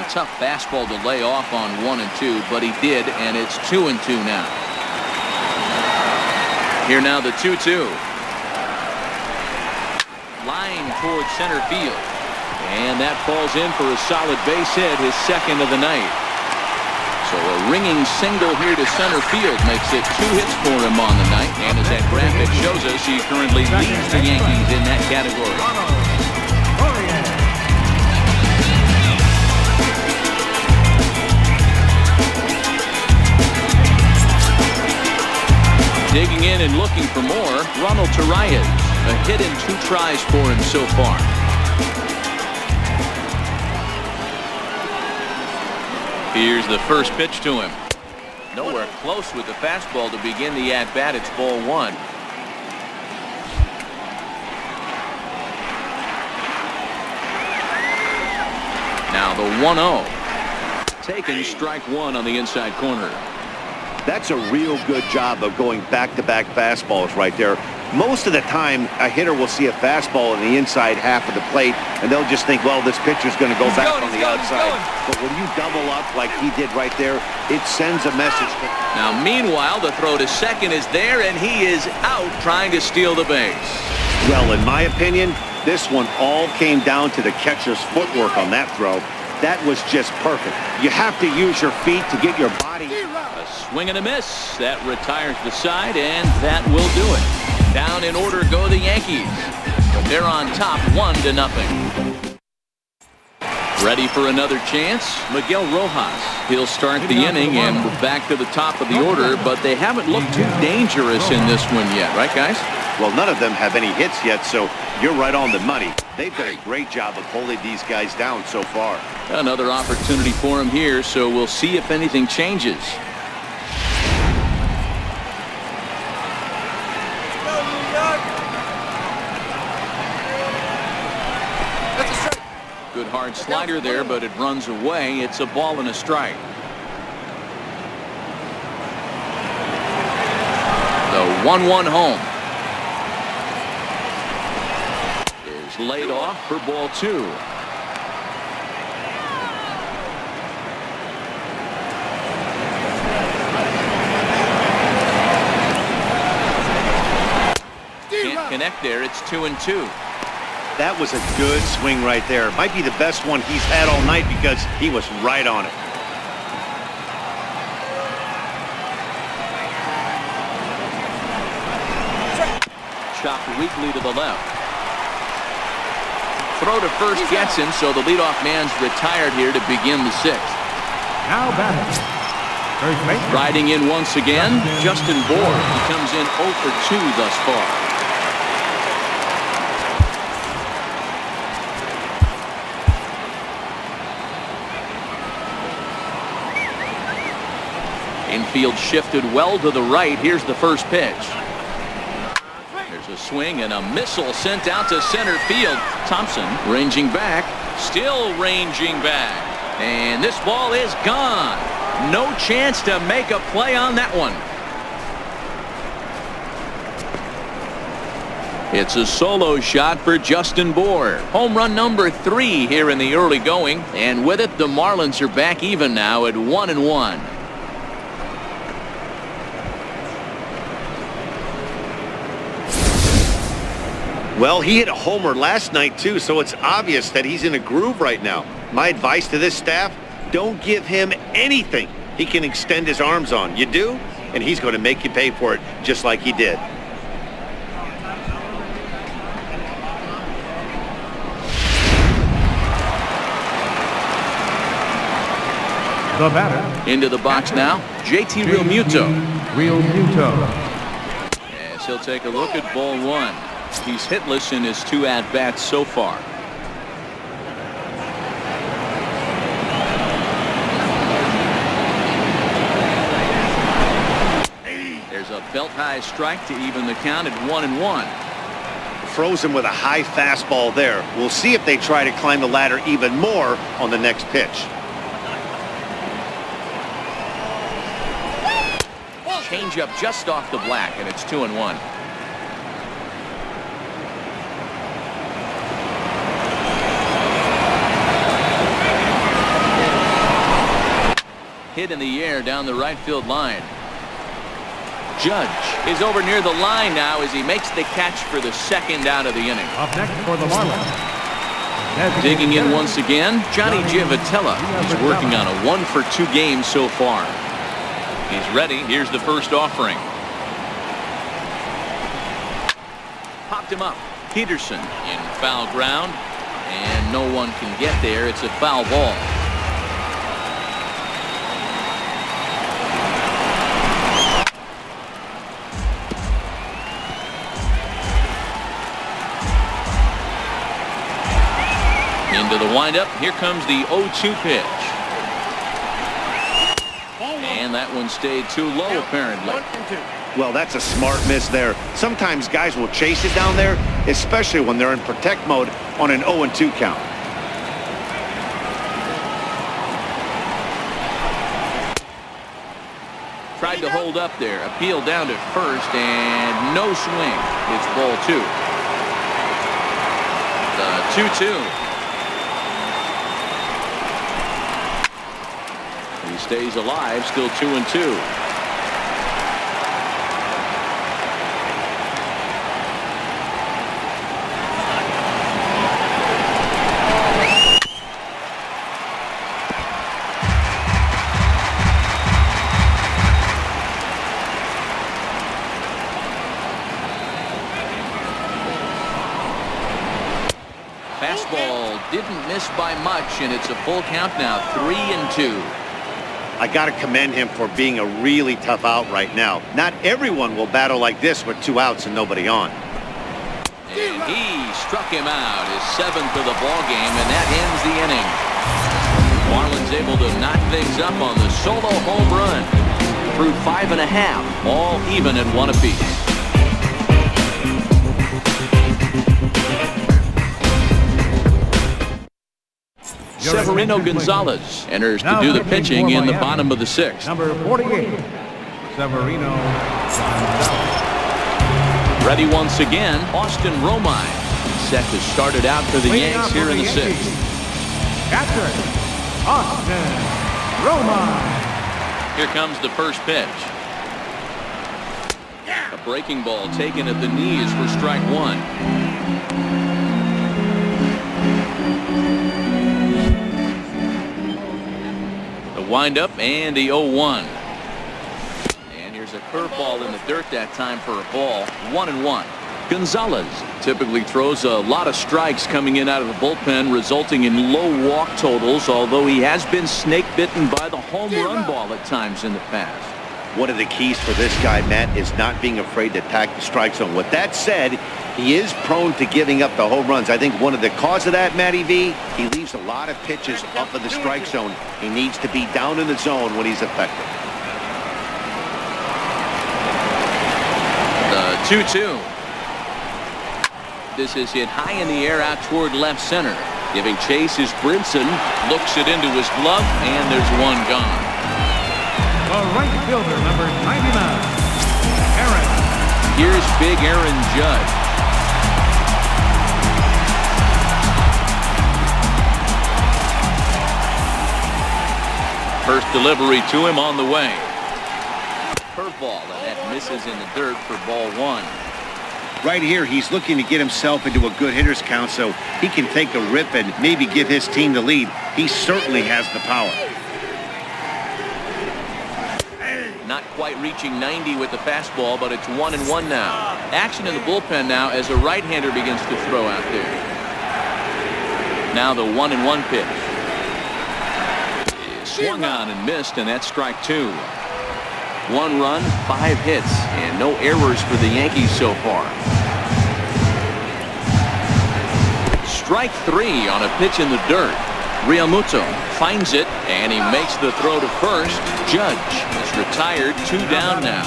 Speaker 1: Tough fastball to lay off on 1 and 2, but he did, and it's 2 and 2 now. Here now the 2-2. Line towards center field, and that falls in for a solid base hit, his second of the night. So a ringing single here to center field makes it 2 hits for him on the night, and as that graphic shows us, he currently leads the Yankees in that category. Digging in and looking for more, Ronald Torreyes. A hit in 2 tries for him so far. Here's the first pitch to him. Nowhere close with the fastball to begin the at-bat. It's ball 1. Now the 1-0. Taking strike 1 on the inside corner.
Speaker 2: That's a real good job of going back-to-back fastballs right there. Most of the time, a hitter will see a fastball in the inside half of the plate, and they'll just think, well, this pitcher's going to go back on the outside. But when you double up like he did right there, it sends a message.
Speaker 1: Now, meanwhile, the throw to second is there, and he is out trying to steal the base.
Speaker 2: Well, in my opinion, this one all came down to the catcher's footwork on that throw. That was just perfect. You have to use your feet to get your body.
Speaker 1: A swing and a miss. That retires the side, and that will do it. Down in order go the Yankees. But they're on top 1-0. Ready for another chance? Miguel Rojas. He'll start the inning, and we're back to the top of the order, but they haven't looked too dangerous in this one yet, right, guys?
Speaker 2: Well, none of them have any hits yet, so you're right on the money. They've done a great job of holding these guys down so far.
Speaker 1: Another opportunity for him here, so we'll see if anything changes. Good hard slider there, but it runs away. It's a ball and a strike. The 1-1 home is laid off for ball 2. Can't connect there. It's 2-2.
Speaker 2: That was a good swing right there. Might be the best one he's had all night because he was right on it.
Speaker 1: Chopped weakly to the left. throw to first gets him, so the leadoff man's retired here to begin the sixth.
Speaker 4: Now batting, first baseman.
Speaker 1: Riding in once again, Justin Bour. He comes in 0 for 2 thus far. Infield shifted well to the right. Here's the first pitch. There's a swing and a missile sent out to center field. Thompson ranging back, still ranging back. And this ball is gone. No chance to make a play on that one. It's a solo shot for Justin Bour. Home run number 3 here in the early going. And with it, the Marlins are back even now at 1-1.
Speaker 2: Well, he hit a homer last night, too, so it's obvious that he's in a groove right now. My advice to this staff, don't give him anything he can extend his arms on. You do, and he's going to make you pay for it, just like he did.
Speaker 4: The batter.
Speaker 1: Into the box now, JT Realmuto. As he'll take a look at ball 1. He's hitless in his 2 at-bats so far. There's a belt-high strike to even the count at 1-1.
Speaker 2: Froze him with a high fastball there. We'll see if they try to climb the ladder even more on the next pitch.
Speaker 1: Change up just off the black, and it's 2-1. Hit in the air down the right field line. Judge is over near the line now as he makes the catch for the second out of the inning.
Speaker 4: Up next for the Marlins.
Speaker 1: Digging in once again, Johnny Giavotella. He's working on a 1 for 2 game so far. He's ready. Here's the first offering. Popped him up. Peterson in foul ground, and no one can get there. It's a foul ball. Into the windup. Here comes the 0-2 pitch. And that one stayed too low, apparently.
Speaker 2: Well, that's a smart miss there. Sometimes guys will chase it down there, especially when they're in protect mode on an 0-2 count.
Speaker 1: Tried to hold up there. Appeal down to first, and no swing. It's ball 2. The 2-2. Stays alive, still 2-2. Fastball didn't miss by much, and it's a full count now, 3-2.
Speaker 2: I got to commend him for being a really tough out right now. Not everyone will battle like this with 2 outs and nobody on.
Speaker 1: And he struck him out, his 7th of the ball game, and that ends the inning. Marlins able to knock things up on the solo home run. Through 5.5, all even at 1 apiece. Severino Gonzalez enters to do the pitching in the bottom of the 6th.
Speaker 4: Number 48, Severino Gonzalez.
Speaker 1: Ready once again, Austin Romine set to start it out for the Yanks here in the 6th.
Speaker 4: Catcher, Austin Romine.
Speaker 1: Here comes the first pitch. A breaking ball taken at the knees for strike 1. Windup and the 0-1. And here's a curveball in the dirt that time for a ball. 1-1. Gonzalez typically throws a lot of strikes coming in out of the bullpen, resulting in low walk totals, although he has been snake bitten by the home run ball at times in the past.
Speaker 2: One of the keys for this guy, Matt, is not being afraid to attack the strike zone. With that said, he is prone to giving up the home runs. I think one of the cause of that, Matty V, he leaves a lot of pitches up in the strike zone. He needs to be down in the zone when he's effective.
Speaker 1: The 2-2. This is hit high in the air out toward left center. Giving chase is Brinson. Looks it into his glove, and there's one gone.
Speaker 4: The right fielder, number 99, Aaron.
Speaker 1: Here's big Aaron Judge. First delivery to him on the way. Curveball, and that misses in the dirt for ball one.
Speaker 2: Right here, he's looking to get himself into a good hitter's count so he can take a rip and maybe give his team the lead. He certainly has the power.
Speaker 1: Not quite reaching 90 with the fastball, but it's 1-1 now. Action in the bullpen now as a right-hander begins to throw out there. Now the 1-1 pitch. Swung on and missed, and that's strike two. 1 run, 5 hits, and no errors for the Yankees so far. Strike 3 on a pitch in the dirt. Realmuto finds it, and he makes the throw to first. Judge is retired, 2 down now.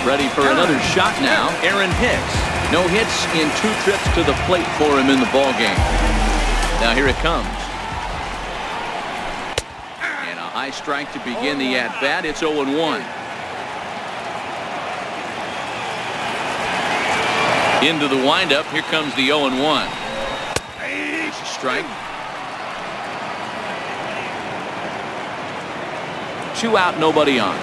Speaker 1: Ready for another shot now, Aaron Hicks. No hits in 2 trips to the plate for him in the ballgame. Now here it comes. High strike to begin the at-bat. It's 0-1. Into the windup. Here comes the 0-1. It's a strike. 2 out, nobody on.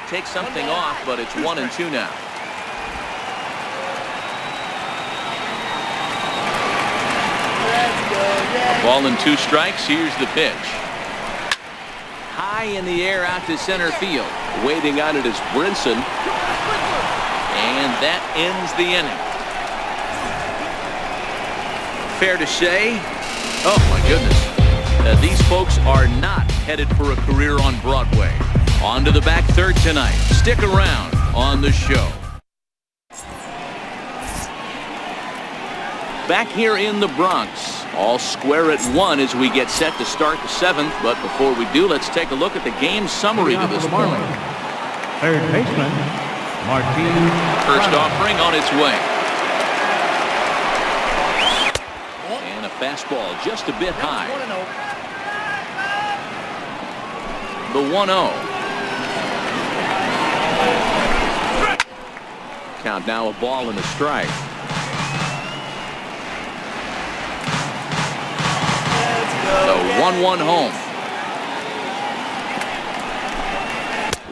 Speaker 1: Take something off, but it's 1-2 now. Ball and 2 strikes. Here's the pitch. High in the air out to center field. Waiting on it is Brinson. And that ends the inning. Fair to say, oh my goodness, these folks are not headed for a career on Broadway. On to the back third tonight. Stick around on the show. Back here in the Bronx, all square at 1 as we get set to start the 7th. But before we do, let's take a look at the game summary to this point.
Speaker 4: Third baseman, Martin.
Speaker 1: First offering on its way. And a fastball just a bit high. The 1-0. Count now, a ball and a strike. The 1-1 home.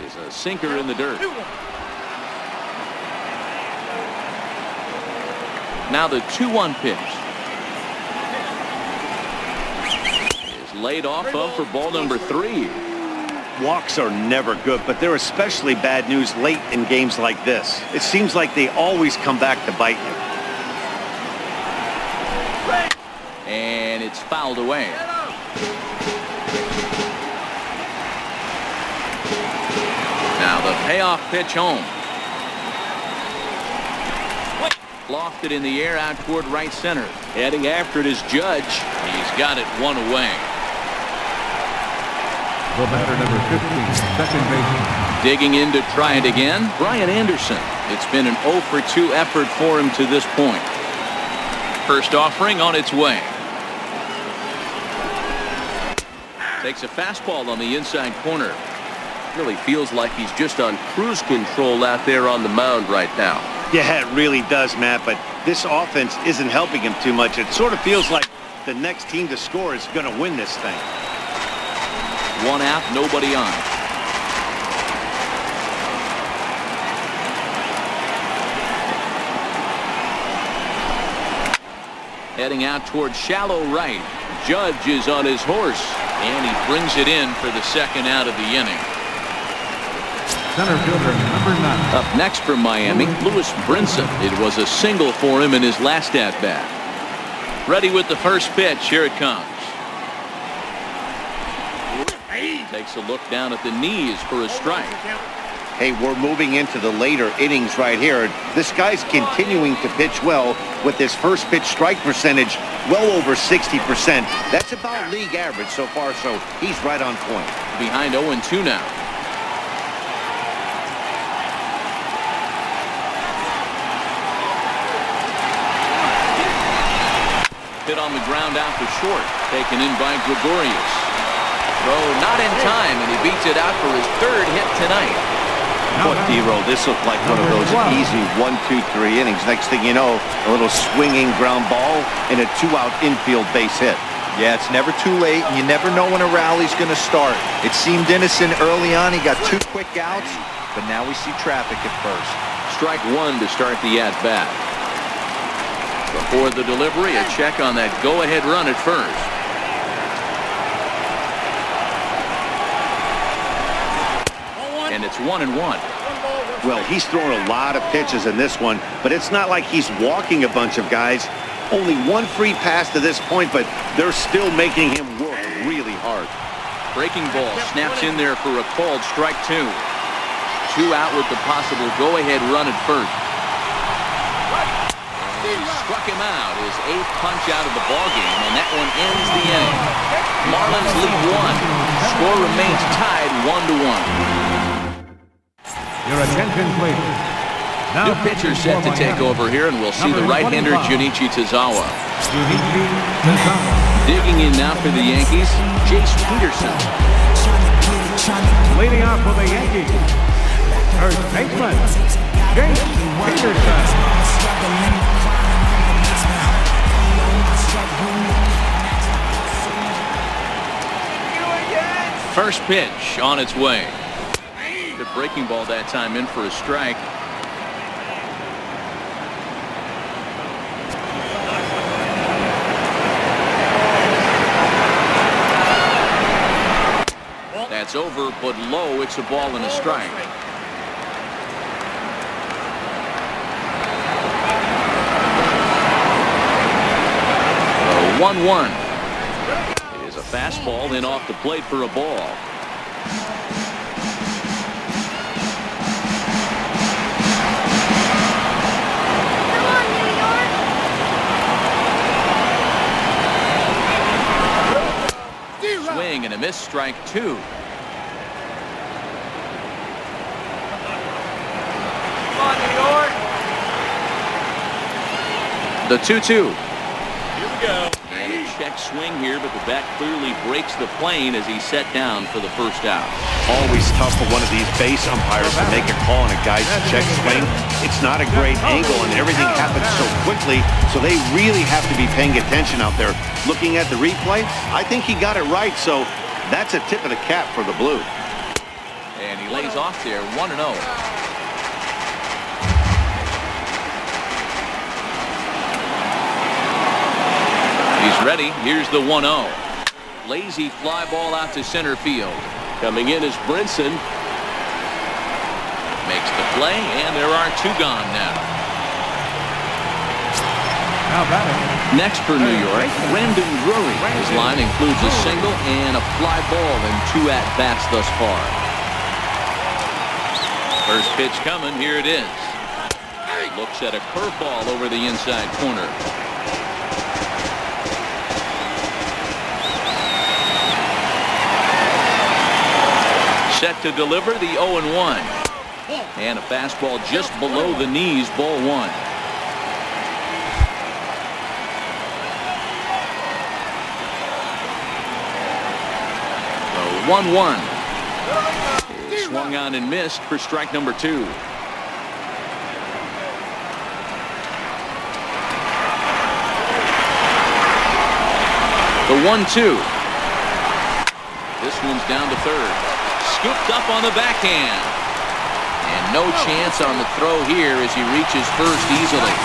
Speaker 1: Is a sinker in the dirt. Now the 2-1 pitch. Is laid off of for ball number 3.
Speaker 2: Walks are never good, but they're especially bad news late in games like this. It seems like they always come back to bite you.
Speaker 1: And it's fouled away. Now the payoff pitch home. Lofted in the air out toward right center. Heading after it is Judge. He's got it 1 away.
Speaker 4: The batter, number 15, second baseman.
Speaker 1: Digging in to try it again, Brian Anderson. It's been an 0 for 2 effort for him to this point. First offering on its way. Takes a fastball on the inside corner. Really feels like he's just on cruise control out there on the mound right now.
Speaker 2: Yeah, it really does, Matt, but this offense isn't helping him too much. It sort of feels like the next team to score is going to win this thing.
Speaker 1: 1 out, nobody on. heading out towards shallow right. Judge is on his horse, and he brings it in for the second out of the inning.
Speaker 4: Center fielder number 9.
Speaker 1: Up next from Miami, Lewis Brinson. It was a single for him in his last at-bat. Ready with the first pitch. Here it comes. Takes a look down at the knees for a strike.
Speaker 2: Hey, we're moving into the later innings right here. This guy's continuing to pitch well with his first pitch strike percentage well over 60%. That's about league average so far, so he's right on point.
Speaker 1: Behind 0-2 now. Hit on the ground out to short. Taken in by Gregorius. Throw not in time, and he beats it out for his third hit tonight.
Speaker 2: Boy, D-Roll, this looked like one of those easy 1, 2, 3 innings. Next thing you know, a little swinging ground ball and a 2-out infield base hit.
Speaker 3: Yeah, it's never too late, and you never know when a rally's going to start. It seemed innocent early on. He got 2 quick outs, but now we see traffic at first.
Speaker 1: Strike 1 to start the at-bat. Before the delivery, a check on that go-ahead run at first. And it's 1-1.
Speaker 2: Well, he's thrown a lot of pitches in this one, but it's not like he's walking a bunch of guys. Only 1 free pass to this point, but they're still making him work really hard.
Speaker 1: Breaking ball snaps in there for a called strike 2. 2 out with the possible go-ahead run at first. And he struck him out, his 8th punch out of the ballgame, and that one ends the inning. Marlins lead 1. Score remains tied 1-1.
Speaker 4: Your attention, please. Now
Speaker 1: New pitcher set to take over here, and we'll see the right-hander Junichi Tozawa.
Speaker 4: Junichi Tozawa.
Speaker 1: Digging in now for the Yankees, Jace Peterson.
Speaker 4: Leading off for the Yankees, first baseman, Jace Peterson.
Speaker 1: First pitch on its way. Good breaking ball that time, in for a strike. That's over, but low. It's a ball and a strike. The 1-1. It is a fastball in off the plate for a ball. Swing and a miss, strike 2. The 2-2. Here we go. And a check swing here, but the bat clearly breaks the plane as he's set down for the first out.
Speaker 2: Always tough for one of these base umpires to make a call on a guy's check swing. It's not a great angle, and everything happens so quickly, so they really have to be paying attention out there. Looking at the replay, I think he got it right, so that's a tip of the cap for the Blue.
Speaker 1: And he lays off there, 1-0. He's ready. Here's the 1-0. Lazy fly ball out to center field. Coming in is Brinson. Makes the play, and there are 2 gone now.
Speaker 4: Now batting.
Speaker 1: Next for New York, Brandon Drury. His line includes a single and a fly ball in 2 at-bats thus far. First pitch coming. Here it is. Looks at a curveball over the inside corner. Set to deliver the 0-1. And a fastball just below the knees, ball 1. The 1-1. Swung on and missed for strike number 2. The 1-2. This one's down to third. Scooped up on the backhand. And no chance on the throw here as he reaches first easily.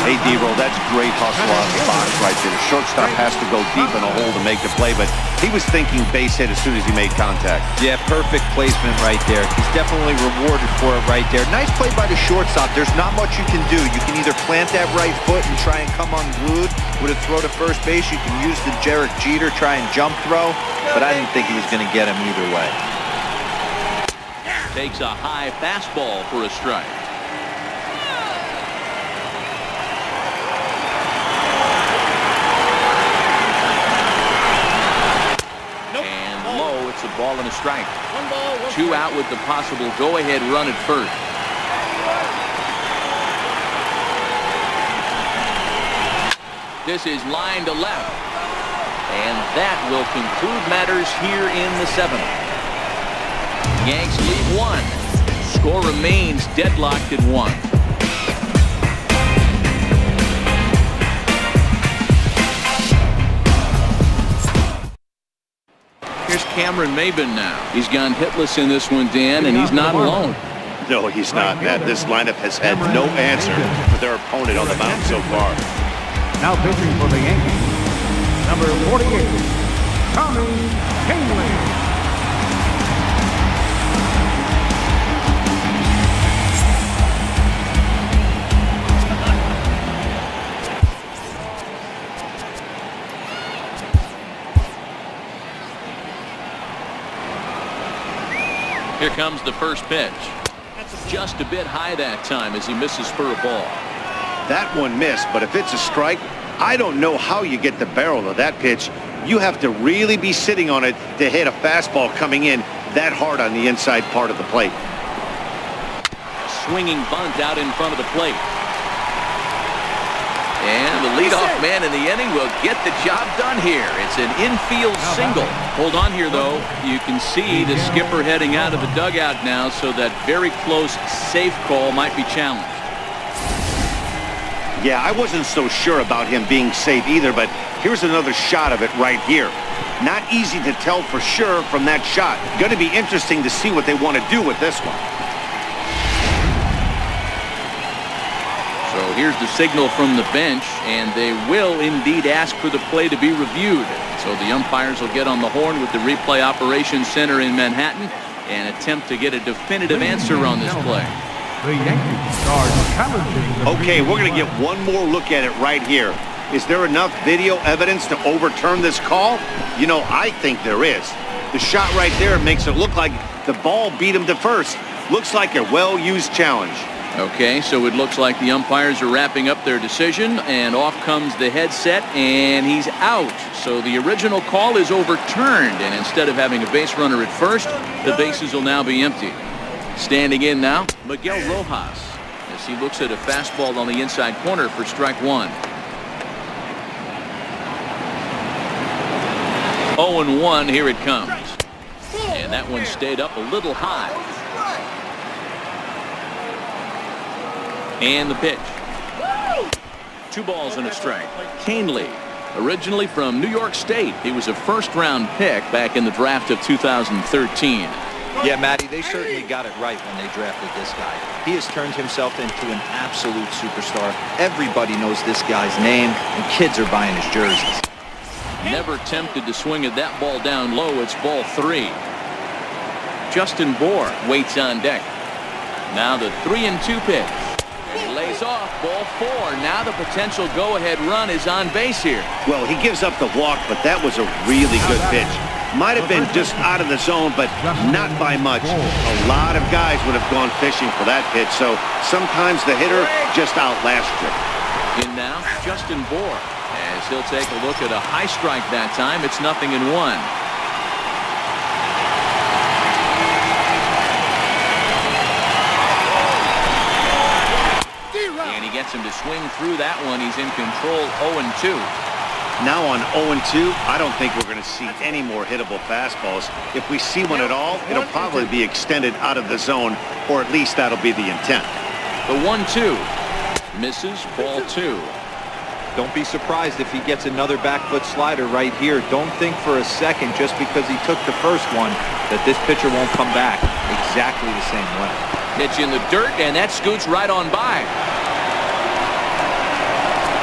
Speaker 2: Hey, D-Roll, that's great hustle out of the box right there. The shortstop has to go deep in a hole to make the play, but he was thinking base hit as soon as he made contact.
Speaker 3: Yeah, perfect placement right there. He's definitely rewarded for it right there. Nice play by the shortstop. There's not much you can do. You can either plant that right foot and try and come unglued with a throw to first base. You can use the Derek Jeter, try and jump throw, but I didn't think he was going to get him either way.
Speaker 1: Takes a high fastball for a strike. It's a ball and a strike. 2 out with the possible go-ahead run at first. This is line to left. And that will conclude matters here in the 7th. Yanks lead 1. Score remains deadlocked at 1. Here's Cameron Maybin now. He's gone hitless in this one, Dan, and he's not alone.
Speaker 2: No, he's not, Matt. This lineup has had no answer for their opponent on the mound so far.
Speaker 4: Now pitching for the Yankees, number 48, Tommy Kahnle.
Speaker 1: Here comes the first pitch. Just a bit high that time as he misses for a ball.
Speaker 2: That one missed, but if it's a strike, I don't know how you get the barrel of that pitch. You have to really be sitting on it to hit a fastball coming in that hard on the inside part of the plate.
Speaker 1: Swinging bunt out in front of the plate. And the leadoff man in the inning will get the job done here. It's an infield single. Hold on here, though. You can see the skipper heading out of the dugout now, so that very close safe call might be challenged.
Speaker 2: Yeah, I wasn't so sure about him being safe either, but here's another shot of it right here. Not easy to tell for sure from that shot. Going to be interesting to see what they want to do with this one.
Speaker 1: So here's the signal from the bench, and they will indeed ask for the play to be reviewed. So the umpires will get on the horn with the replay operations center in Manhattan and attempt to get a definitive answer on this play.
Speaker 4: The Yankees are challenging.
Speaker 2: Okay, we're going to get one more look at it right here. Is there enough video evidence to overturn this call? You know, I think there is. The shot right there makes it look like the ball beat him to first. Looks like a well-used challenge.
Speaker 1: Okay, so it looks like the umpires are wrapping up their decision, and off comes the headset, and he's out. So the original call is overturned, and instead of having a base runner at first, the bases will now be empty. Standing in now, Miguel Rojas, as he looks at a fastball on the inside corner for strike 1. 0-1, here it comes. And that one stayed up a little high. And the pitch. 2 balls and a strike. Kahnle, originally from New York State. He was a first-round pick back in the draft of 2013.
Speaker 3: Yeah, Matty, they certainly got it right when they drafted this guy. He has turned himself into an absolute superstar. Everybody knows this guy's name, and kids are buying his jerseys.
Speaker 1: Never tempted to swing at that ball down low. It's ball 3. Justin Bour waits on deck. Now the 3-2 pitch. He lays off ball 4. Now the potential go-ahead run is on base here.
Speaker 2: Well, he gives up the walk, but that was a really good pitch. Might have been just out of the zone, but not by much. A lot of guys would have gone fishing for that pitch, so sometimes the hitter just outlasts you.
Speaker 1: In now, Justin Bour, as he'll take a look at a high strike that time. It's 0-1. And he gets him to swing through that one. He's in control. 0-2.
Speaker 2: Now on 0-2, I don't think we're going to see any more hittable fastballs. If we see one at all, it'll probably be extended out of the zone, or at least that'll be the intent.
Speaker 1: The 1-2 misses, ball 2.
Speaker 3: Don't be surprised if he gets another back foot slider right here. Don't think for a second, just because he took the first one, that this pitcher won't come back exactly the same way.
Speaker 1: Pitch in the dirt, and that scoots right on by.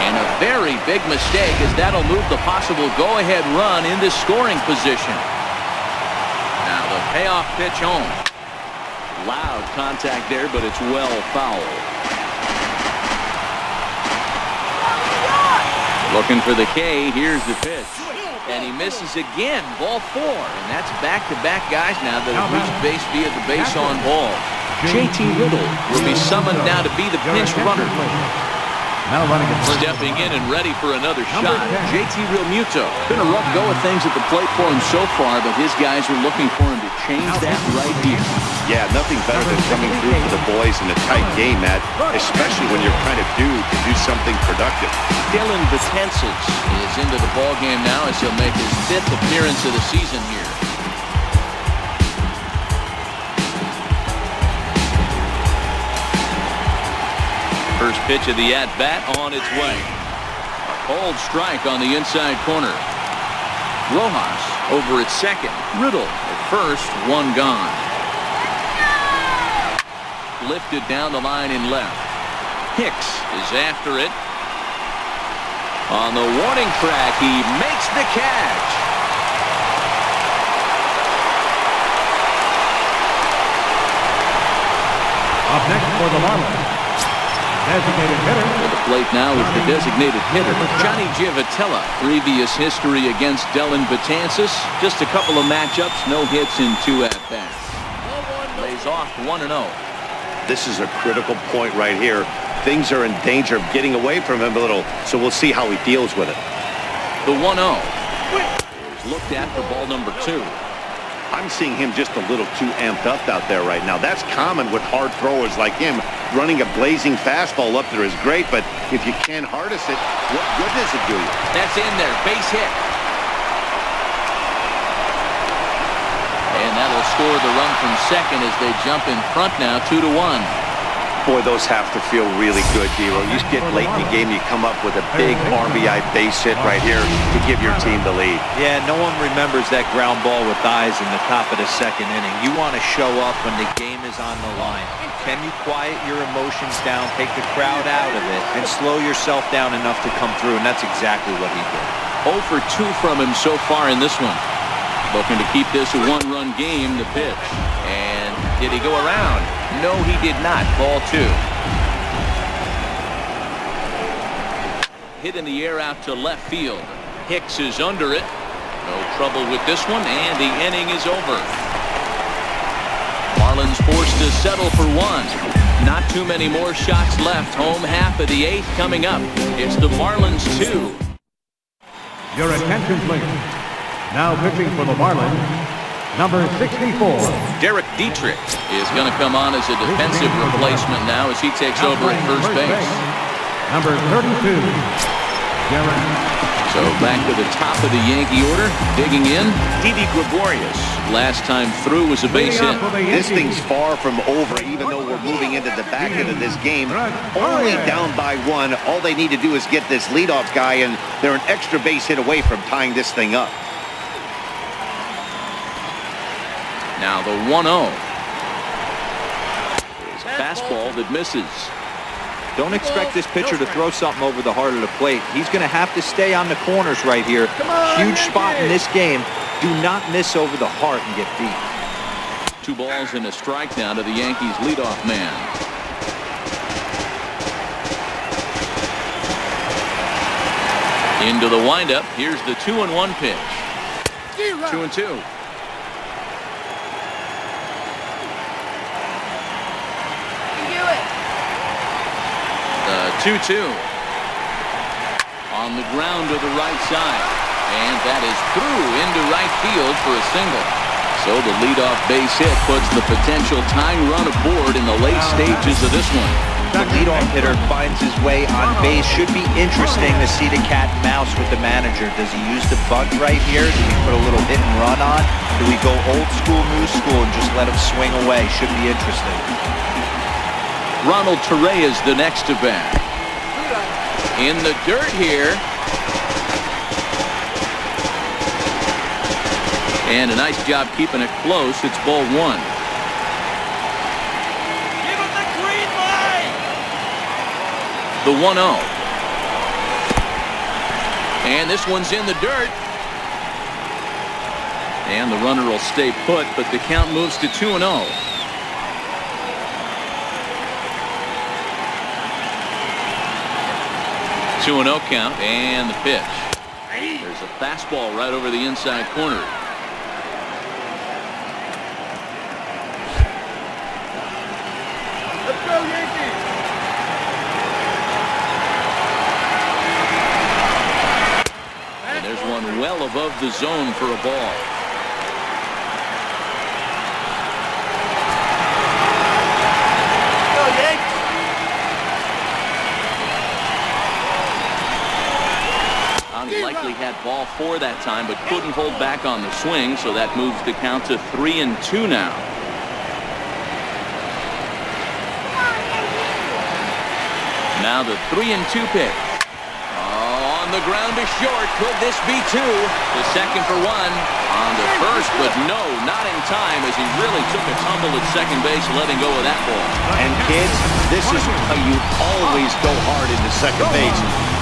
Speaker 1: And a very big mistake, as that'll move the possible go-ahead run into scoring position. Now the payoff pitch home. Loud contact there, but it's well fouled. Looking for the K. Here's the pitch. And he misses again. Ball 4. And that's back-to-back guys now that have reached base via the base on ball. JT Riddle will be summoned now to be the pinch runner.
Speaker 4: Now running at first.
Speaker 1: Stepping in and ready for another shot. JT Realmuto. Been a rough go of things at the plate for him so far, but his guys are looking for him to change that right here.
Speaker 2: Yeah, nothing better than coming through for the boys in a tight game, Matt, especially when you're kind of due to do something productive.
Speaker 1: Dylan Betances is into the ballgame now as he'll make his 5th appearance of the season here. First pitch of the at-bat on its way. A cold strike on the inside corner. Rojas over at second. Riddle at first, 1 gone. Lifted down the line in left. Hicks is after it. On the warning track, he makes the catch.
Speaker 4: Up next for the Marlins, designated hitter.
Speaker 1: To the plate now is the designated hitter, Johnny Giavotella. Previous history against Dylan Betances. Just a couple of matchups, no hits in 2 at-bats. Lays off 1-0.
Speaker 2: This is a critical point right here. Things are in danger of getting away from him a little, so we'll see how he deals with it.
Speaker 1: The 1-0 is looked at for ball number 2.
Speaker 2: I'm seeing him just a little too amped up out there right now. That's common with hard throwers like him. Running a blazing fastball up there is great, but if you can't harness it, what good does it do you?
Speaker 1: That's in there, base hit. And that'll score the run from second as they jump in front now, 2-1.
Speaker 2: Boy, those have to feel really good, Dero. You get late in the game, you come up with a big RBI base hit right here to give your team the lead.
Speaker 3: Yeah, no one remembers that ground ball with eyes in the top of the 2nd inning. You want to show up when the game is on the line. Can you quiet your emotions down, take the crowd out of it, and slow yourself down enough to come through? And that's exactly what he did.
Speaker 1: 0 for 2 from him so far in this one. Looking to keep this a 1-run game, the pitch. And did he go around? No, he did not. Ball 2. Hit in the air out to left field. Hicks is under it. No trouble with this one, and the inning is over. Marlins forced to settle for 1. Not too many more shots left. Home half of the 8th coming up. It's the Marlins 2.
Speaker 4: Your attention, please. Now pitching for the Marlins, number 64.
Speaker 1: Derek Dietrich is going to come on as a defensive replacement now as he takes over at first base.
Speaker 4: Number 32, Darren.
Speaker 1: So back to the top of the Yankee order, digging in, Didi Gregorius. Last time through was a base hit.
Speaker 2: This thing's far from over, even though we're moving into the back end of this game. Only down by 1. All they need to do is get this leadoff guy, and they're an extra base hit away from tying this thing up.
Speaker 1: Now the 1-0 is a fastball that misses.
Speaker 3: Don't expect this pitcher to throw something over the heart of the plate. He's going to have to stay on the corners right here. Huge spot in this game. Do not miss over the heart and get beat.
Speaker 1: 2 balls and a strike now to the Yankees leadoff man. Into the windup. Here's the 2-1 pitch. 2-2. The 2-2 on the ground to the right side, and that is through into right field for a single. So the leadoff base hit puts the potential tying run aboard in the late stages of this one.
Speaker 3: The leadoff hitter finds his way on base. Should be interesting to see the cat and mouse with the manager. Does he use the bunt right here? Do we put a little hit and run on? Do we go old school, new school, and just let him swing away? Should be interesting.
Speaker 1: Ronald Torre is the next to bat. In the dirt here. And a nice job keeping it close. It's ball 1.
Speaker 5: Give him the green light.
Speaker 1: The 1-0. And this one's in the dirt. And the runner will stay put, but the count moves to 2-0. Two and 0 count, and the pitch. There's a fastball right over the inside corner.
Speaker 5: Let's go, Yankees!
Speaker 1: And there's one well above the zone for a ball.
Speaker 5: Go, Yankees!
Speaker 1: He likely had ball 4 that time, but couldn't hold back on the swing, so that moves the count to 3-2 now. Now the 3-2 pitch. Oh, on the ground to short. Could this be 2? The second for 1. On the first, but no, not in time, as he really took a tumble at second base, letting go of that ball.
Speaker 2: And kids, this is how you always go hard into second base.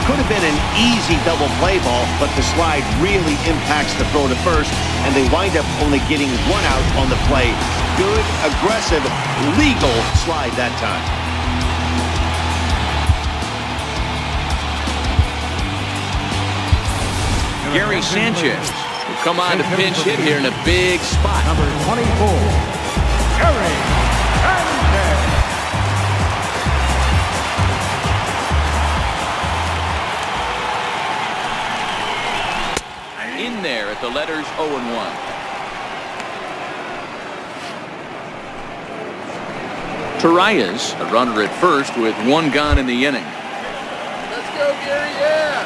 Speaker 2: Could have been an easy double play ball, but the slide really impacts the throw to first, and they wind up only getting 1 out on the play. Good, aggressive, legal slide that time.
Speaker 1: Gary Sanchez will come on to pinch hit here in a big spot.
Speaker 4: Number 24, Gary Sanchez.
Speaker 1: In there at the letters 0-1. Torreyes, a runner at first with 1 gone in the inning.
Speaker 5: Let's go, Gary, yeah!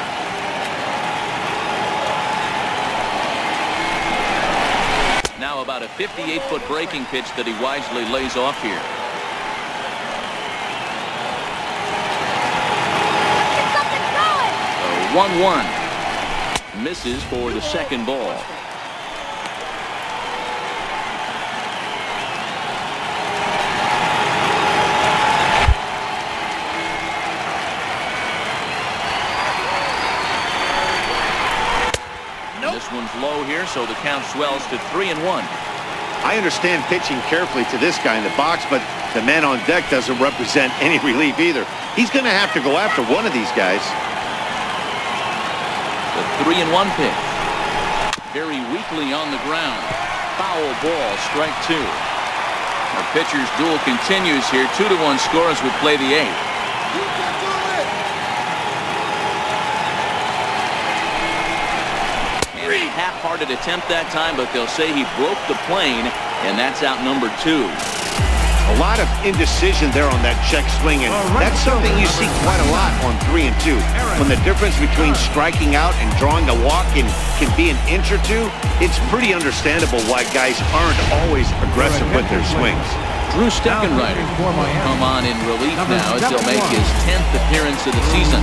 Speaker 1: Now about a 58-foot breaking pitch that he wisely lays off here. 1-1. Misses for the second ball. This one's low here, so the count swells to 3-1.
Speaker 2: I understand pitching carefully to this guy in the box, but the man on deck doesn't represent any relief either. He's going to have to go after one of these guys.
Speaker 1: The 3-1 pitch. Very weakly on the ground. Foul ball, strike 2. Our pitcher's duel continues here. 2-1 score as we play the 8th. And a half-hearted attempt that time, but they'll say he broke the plane, and that's out number 2.
Speaker 2: A lot of indecision there on that check swing, and that's something you see quite a lot on 3 and 2. When the difference between striking out and drawing a walk can be an inch or 2, it's pretty understandable why guys aren't always aggressive with their swings.
Speaker 1: Drew Steckenrider will come on in relief now as he'll make his 10th appearance of the season.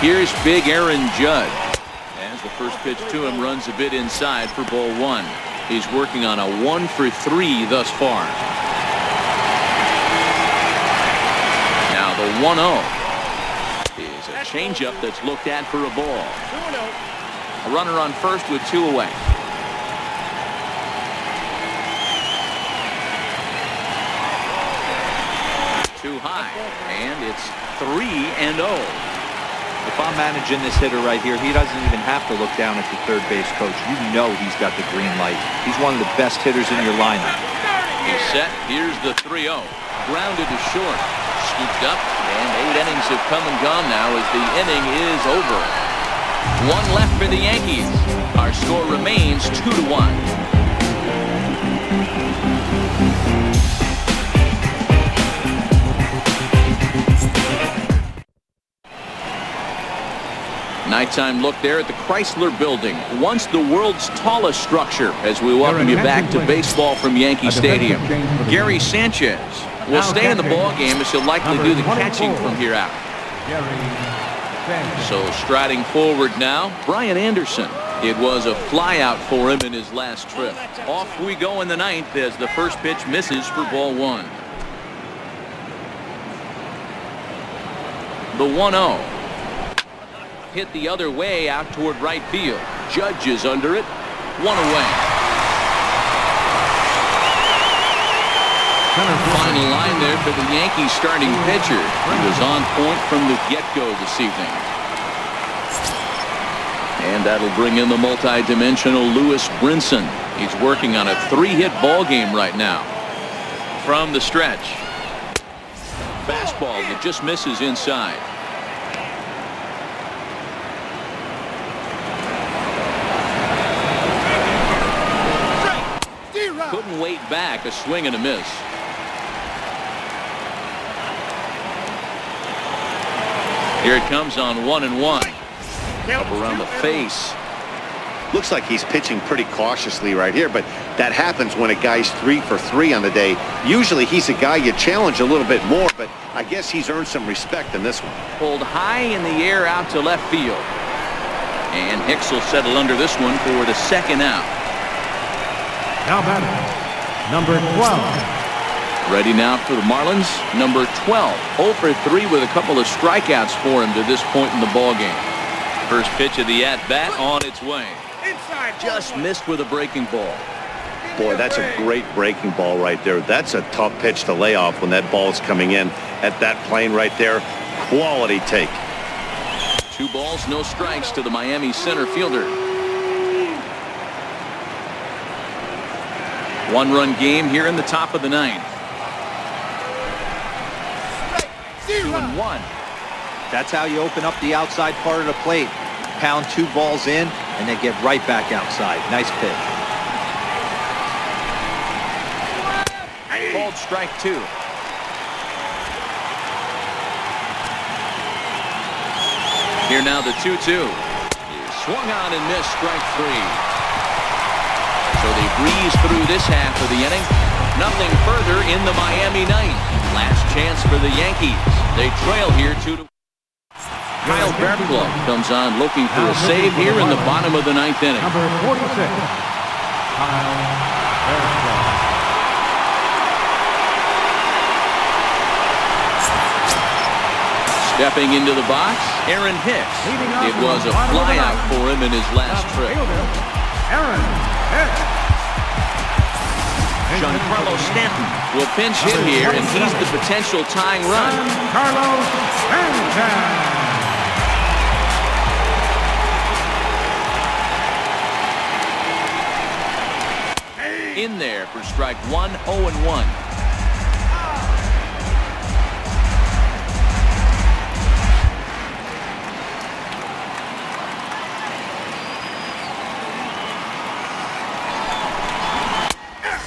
Speaker 1: Here's big Aaron Judge. As the first pitch to him runs a bit inside for ball 1. He's working on a 1 for 3 thus far. Now the 1-0 is a changeup that's looked at for a ball. A runner on first with 2 away. Too high, and it's 3-0.
Speaker 3: If I'm managing this hitter right here, he doesn't even have to look down at the third base coach. You know he's got the green light. He's one of the best hitters in your lineup.
Speaker 1: He's set. Here's the 3-0. Grounded to short. Scooped up, and 8 innings have come and gone now as the inning is over. 1 left for the Yankees. Our score remains 2-1. Nighttime look there at the Chrysler Building, once the world's tallest structure, as we welcome you back to baseball from Yankee Stadium. Gary Sanchez will stay in the ball game as he'll likely do the catching from here out. So striding forward now, Brian Anderson. It was a flyout for him in his last trip. Off we go in the ninth as the first pitch misses for ball one. The 1-0. Hit the other way out toward right field. Judge is under it. One away. Final line there for the Yankees starting pitcher. He was on point from the get-go this evening. And that'll bring in the multi-dimensional Lewis Brinson. He's working on a 3-hit ball game right now. From the stretch. Fastball that just misses inside. Couldn't wait back. A swing and a miss. Here it comes on 1-1. Up around the face.
Speaker 2: Looks like he's pitching pretty cautiously right here, but that happens when a guy's 3 for 3 on the day. Usually he's a guy you challenge a little bit more, but I guess he's earned some respect in this one.
Speaker 1: Pulled high in the air out to left field. And Hicks will settle under this one for the second out.
Speaker 4: Now batting, number 12.
Speaker 1: Ready now for the Marlins, number 12. 0 for 3 with a couple of strikeouts for him to this point in the ball game. First pitch of the at-bat on its way. Just missed with a breaking ball.
Speaker 2: Boy, that's a great breaking ball right there. That's a tough pitch to lay off when that ball's coming in at that plane right there. Quality take.
Speaker 1: 2 balls, no strikes to the Miami center fielder. 1-run game here in the top of the ninth. 2-1.
Speaker 3: That's how you open up the outside part of the plate. Pound 2 balls in and then get right back outside. Nice pitch.
Speaker 1: Called strike 2. Here now the 2-2. Swung on and missed, strike 3. So they breeze through this half of the inning. Nothing further in the Miami ninth. Last chance for the Yankees. They trail here 2-1. Kyle Barraclough comes on looking for a save here in the bottom of the ninth inning.
Speaker 4: Number 46, Kyle Barraclough.
Speaker 1: Stepping into the box, Aaron Hicks. It was a flyout for him in his last trip.
Speaker 4: Aaron Hicks.
Speaker 1: Giancarlo Stanton will pinch hit here, and he's the potential tying run.
Speaker 4: Carlos Stanton.
Speaker 1: In there for strike 1, 0-1.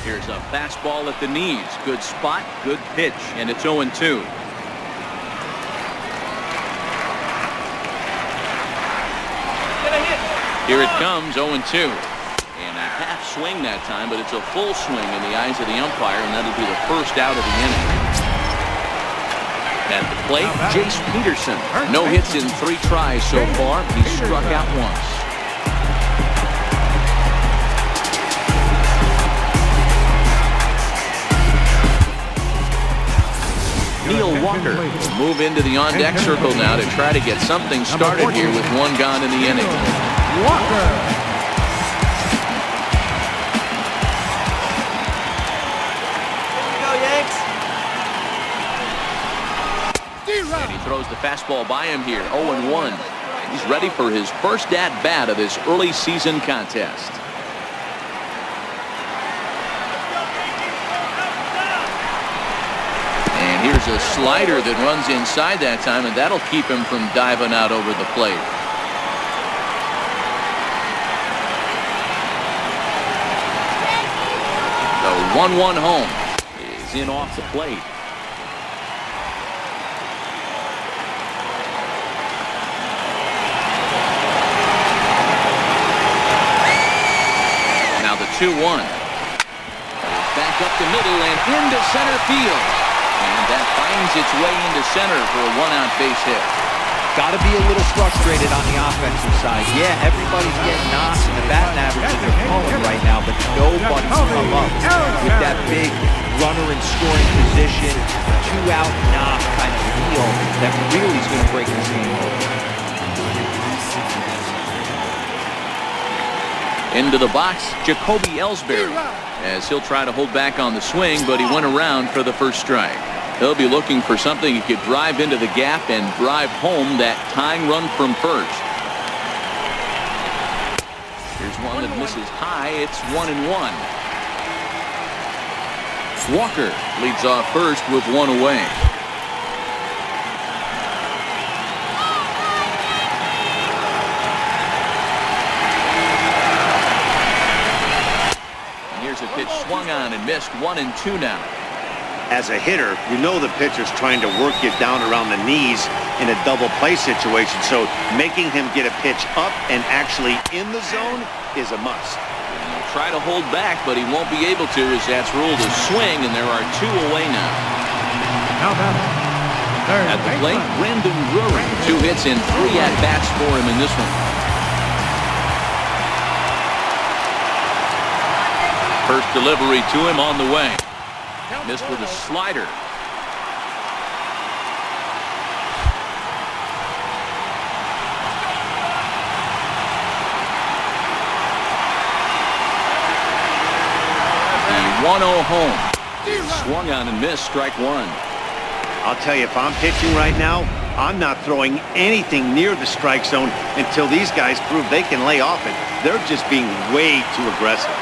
Speaker 1: Here's a fastball at the knees. Good spot, good pitch, and it's 0-2. Here it comes, 0-2. And a half swing that time, but it's a full swing in the eyes of the umpire, and that'll be the first out of the inning. At the plate, Jace Peterson. No hits in 3 tries so far. He's struck out once. Neil Walker will move into the on-deck circle now to try to get something started here with 1 gone in the inning.
Speaker 4: Walker.
Speaker 1: And he throws the fastball by him here, 0-1. He's ready for his first at-bat of this early season contest. And here's a slider that runs inside that time, and that'll keep him from diving out over the plate. The 1-1 home is in off the plate. Now the 2-1. Back up the middle and into center field. And that finds its way into center for a 1-out base hit.
Speaker 3: Got to be a little frustrated on the offensive side. Yeah, everybody's getting knocks, and the batting averages are falling right now, but nobody's come up with that big runner in scoring position, two-out knock kind of feel that really is going to break this game open.
Speaker 1: Into the box, Jacoby Ellsbury, as he'll try to hold back on the swing, but he went around for the first strike. He'll be looking for something he could drive into the gap and drive home that tying run from first. Here's one that misses high. It's 1-1. Walker leads off first with one away. And here's a pitch swung on and missed. 1-2 now.
Speaker 2: As a hitter, you know the pitcher's trying to work you down around the knees in a double play situation, so making him get a pitch up and actually in the zone is a must.
Speaker 1: He'll try to hold back, but he won't be able to, as that's ruled a swing, and there are two away now. At the plate, Brandon Drury. 2 hits and 3 at-bats for him in this one. First delivery to him on the way. Missed with a slider. The 1-0 home. Swung on and missed. Strike one.
Speaker 2: I'll tell you, if I'm pitching right now, I'm not throwing anything near the strike zone until these guys prove they can lay off it. They're just being way too aggressive.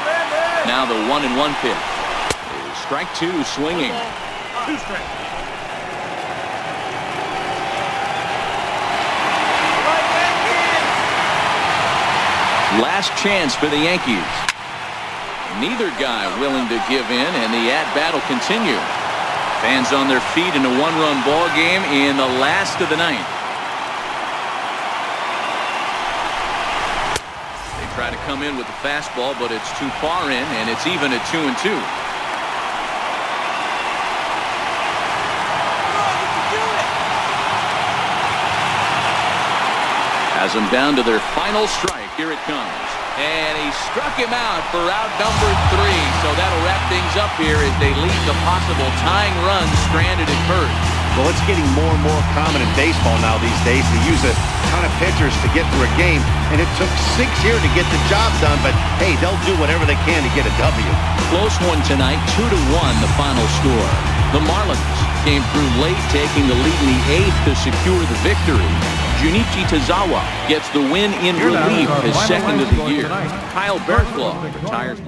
Speaker 1: Now the 1-1 pitch. Strike two, swinging.
Speaker 4: 2 strikes.
Speaker 1: Last chance for the Yankees. Neither guy willing to give in, and the at-bat will continue. Fans on their feet in a 1-run ball game in the last of the ninth. They try to come in with the fastball, but it's too far in, and it's even at 2-2. Has them down to their final strike. Here it comes. And he struck him out for out number 3. So that'll wrap things up here as they leave the possible tying run stranded at first.
Speaker 2: Well, it's getting more and more common in baseball now these days to use a ton of pitchers to get through a game. And it took 6 here to get the job done. But, hey, they'll do whatever they can to get a W.
Speaker 1: Close one tonight. 2-1 the final score. The Marlins came through late, taking the lead in the 8th to secure the victory. Junichi Tazawa gets the win in relief, his second of the year. Kyle Barraclough retires.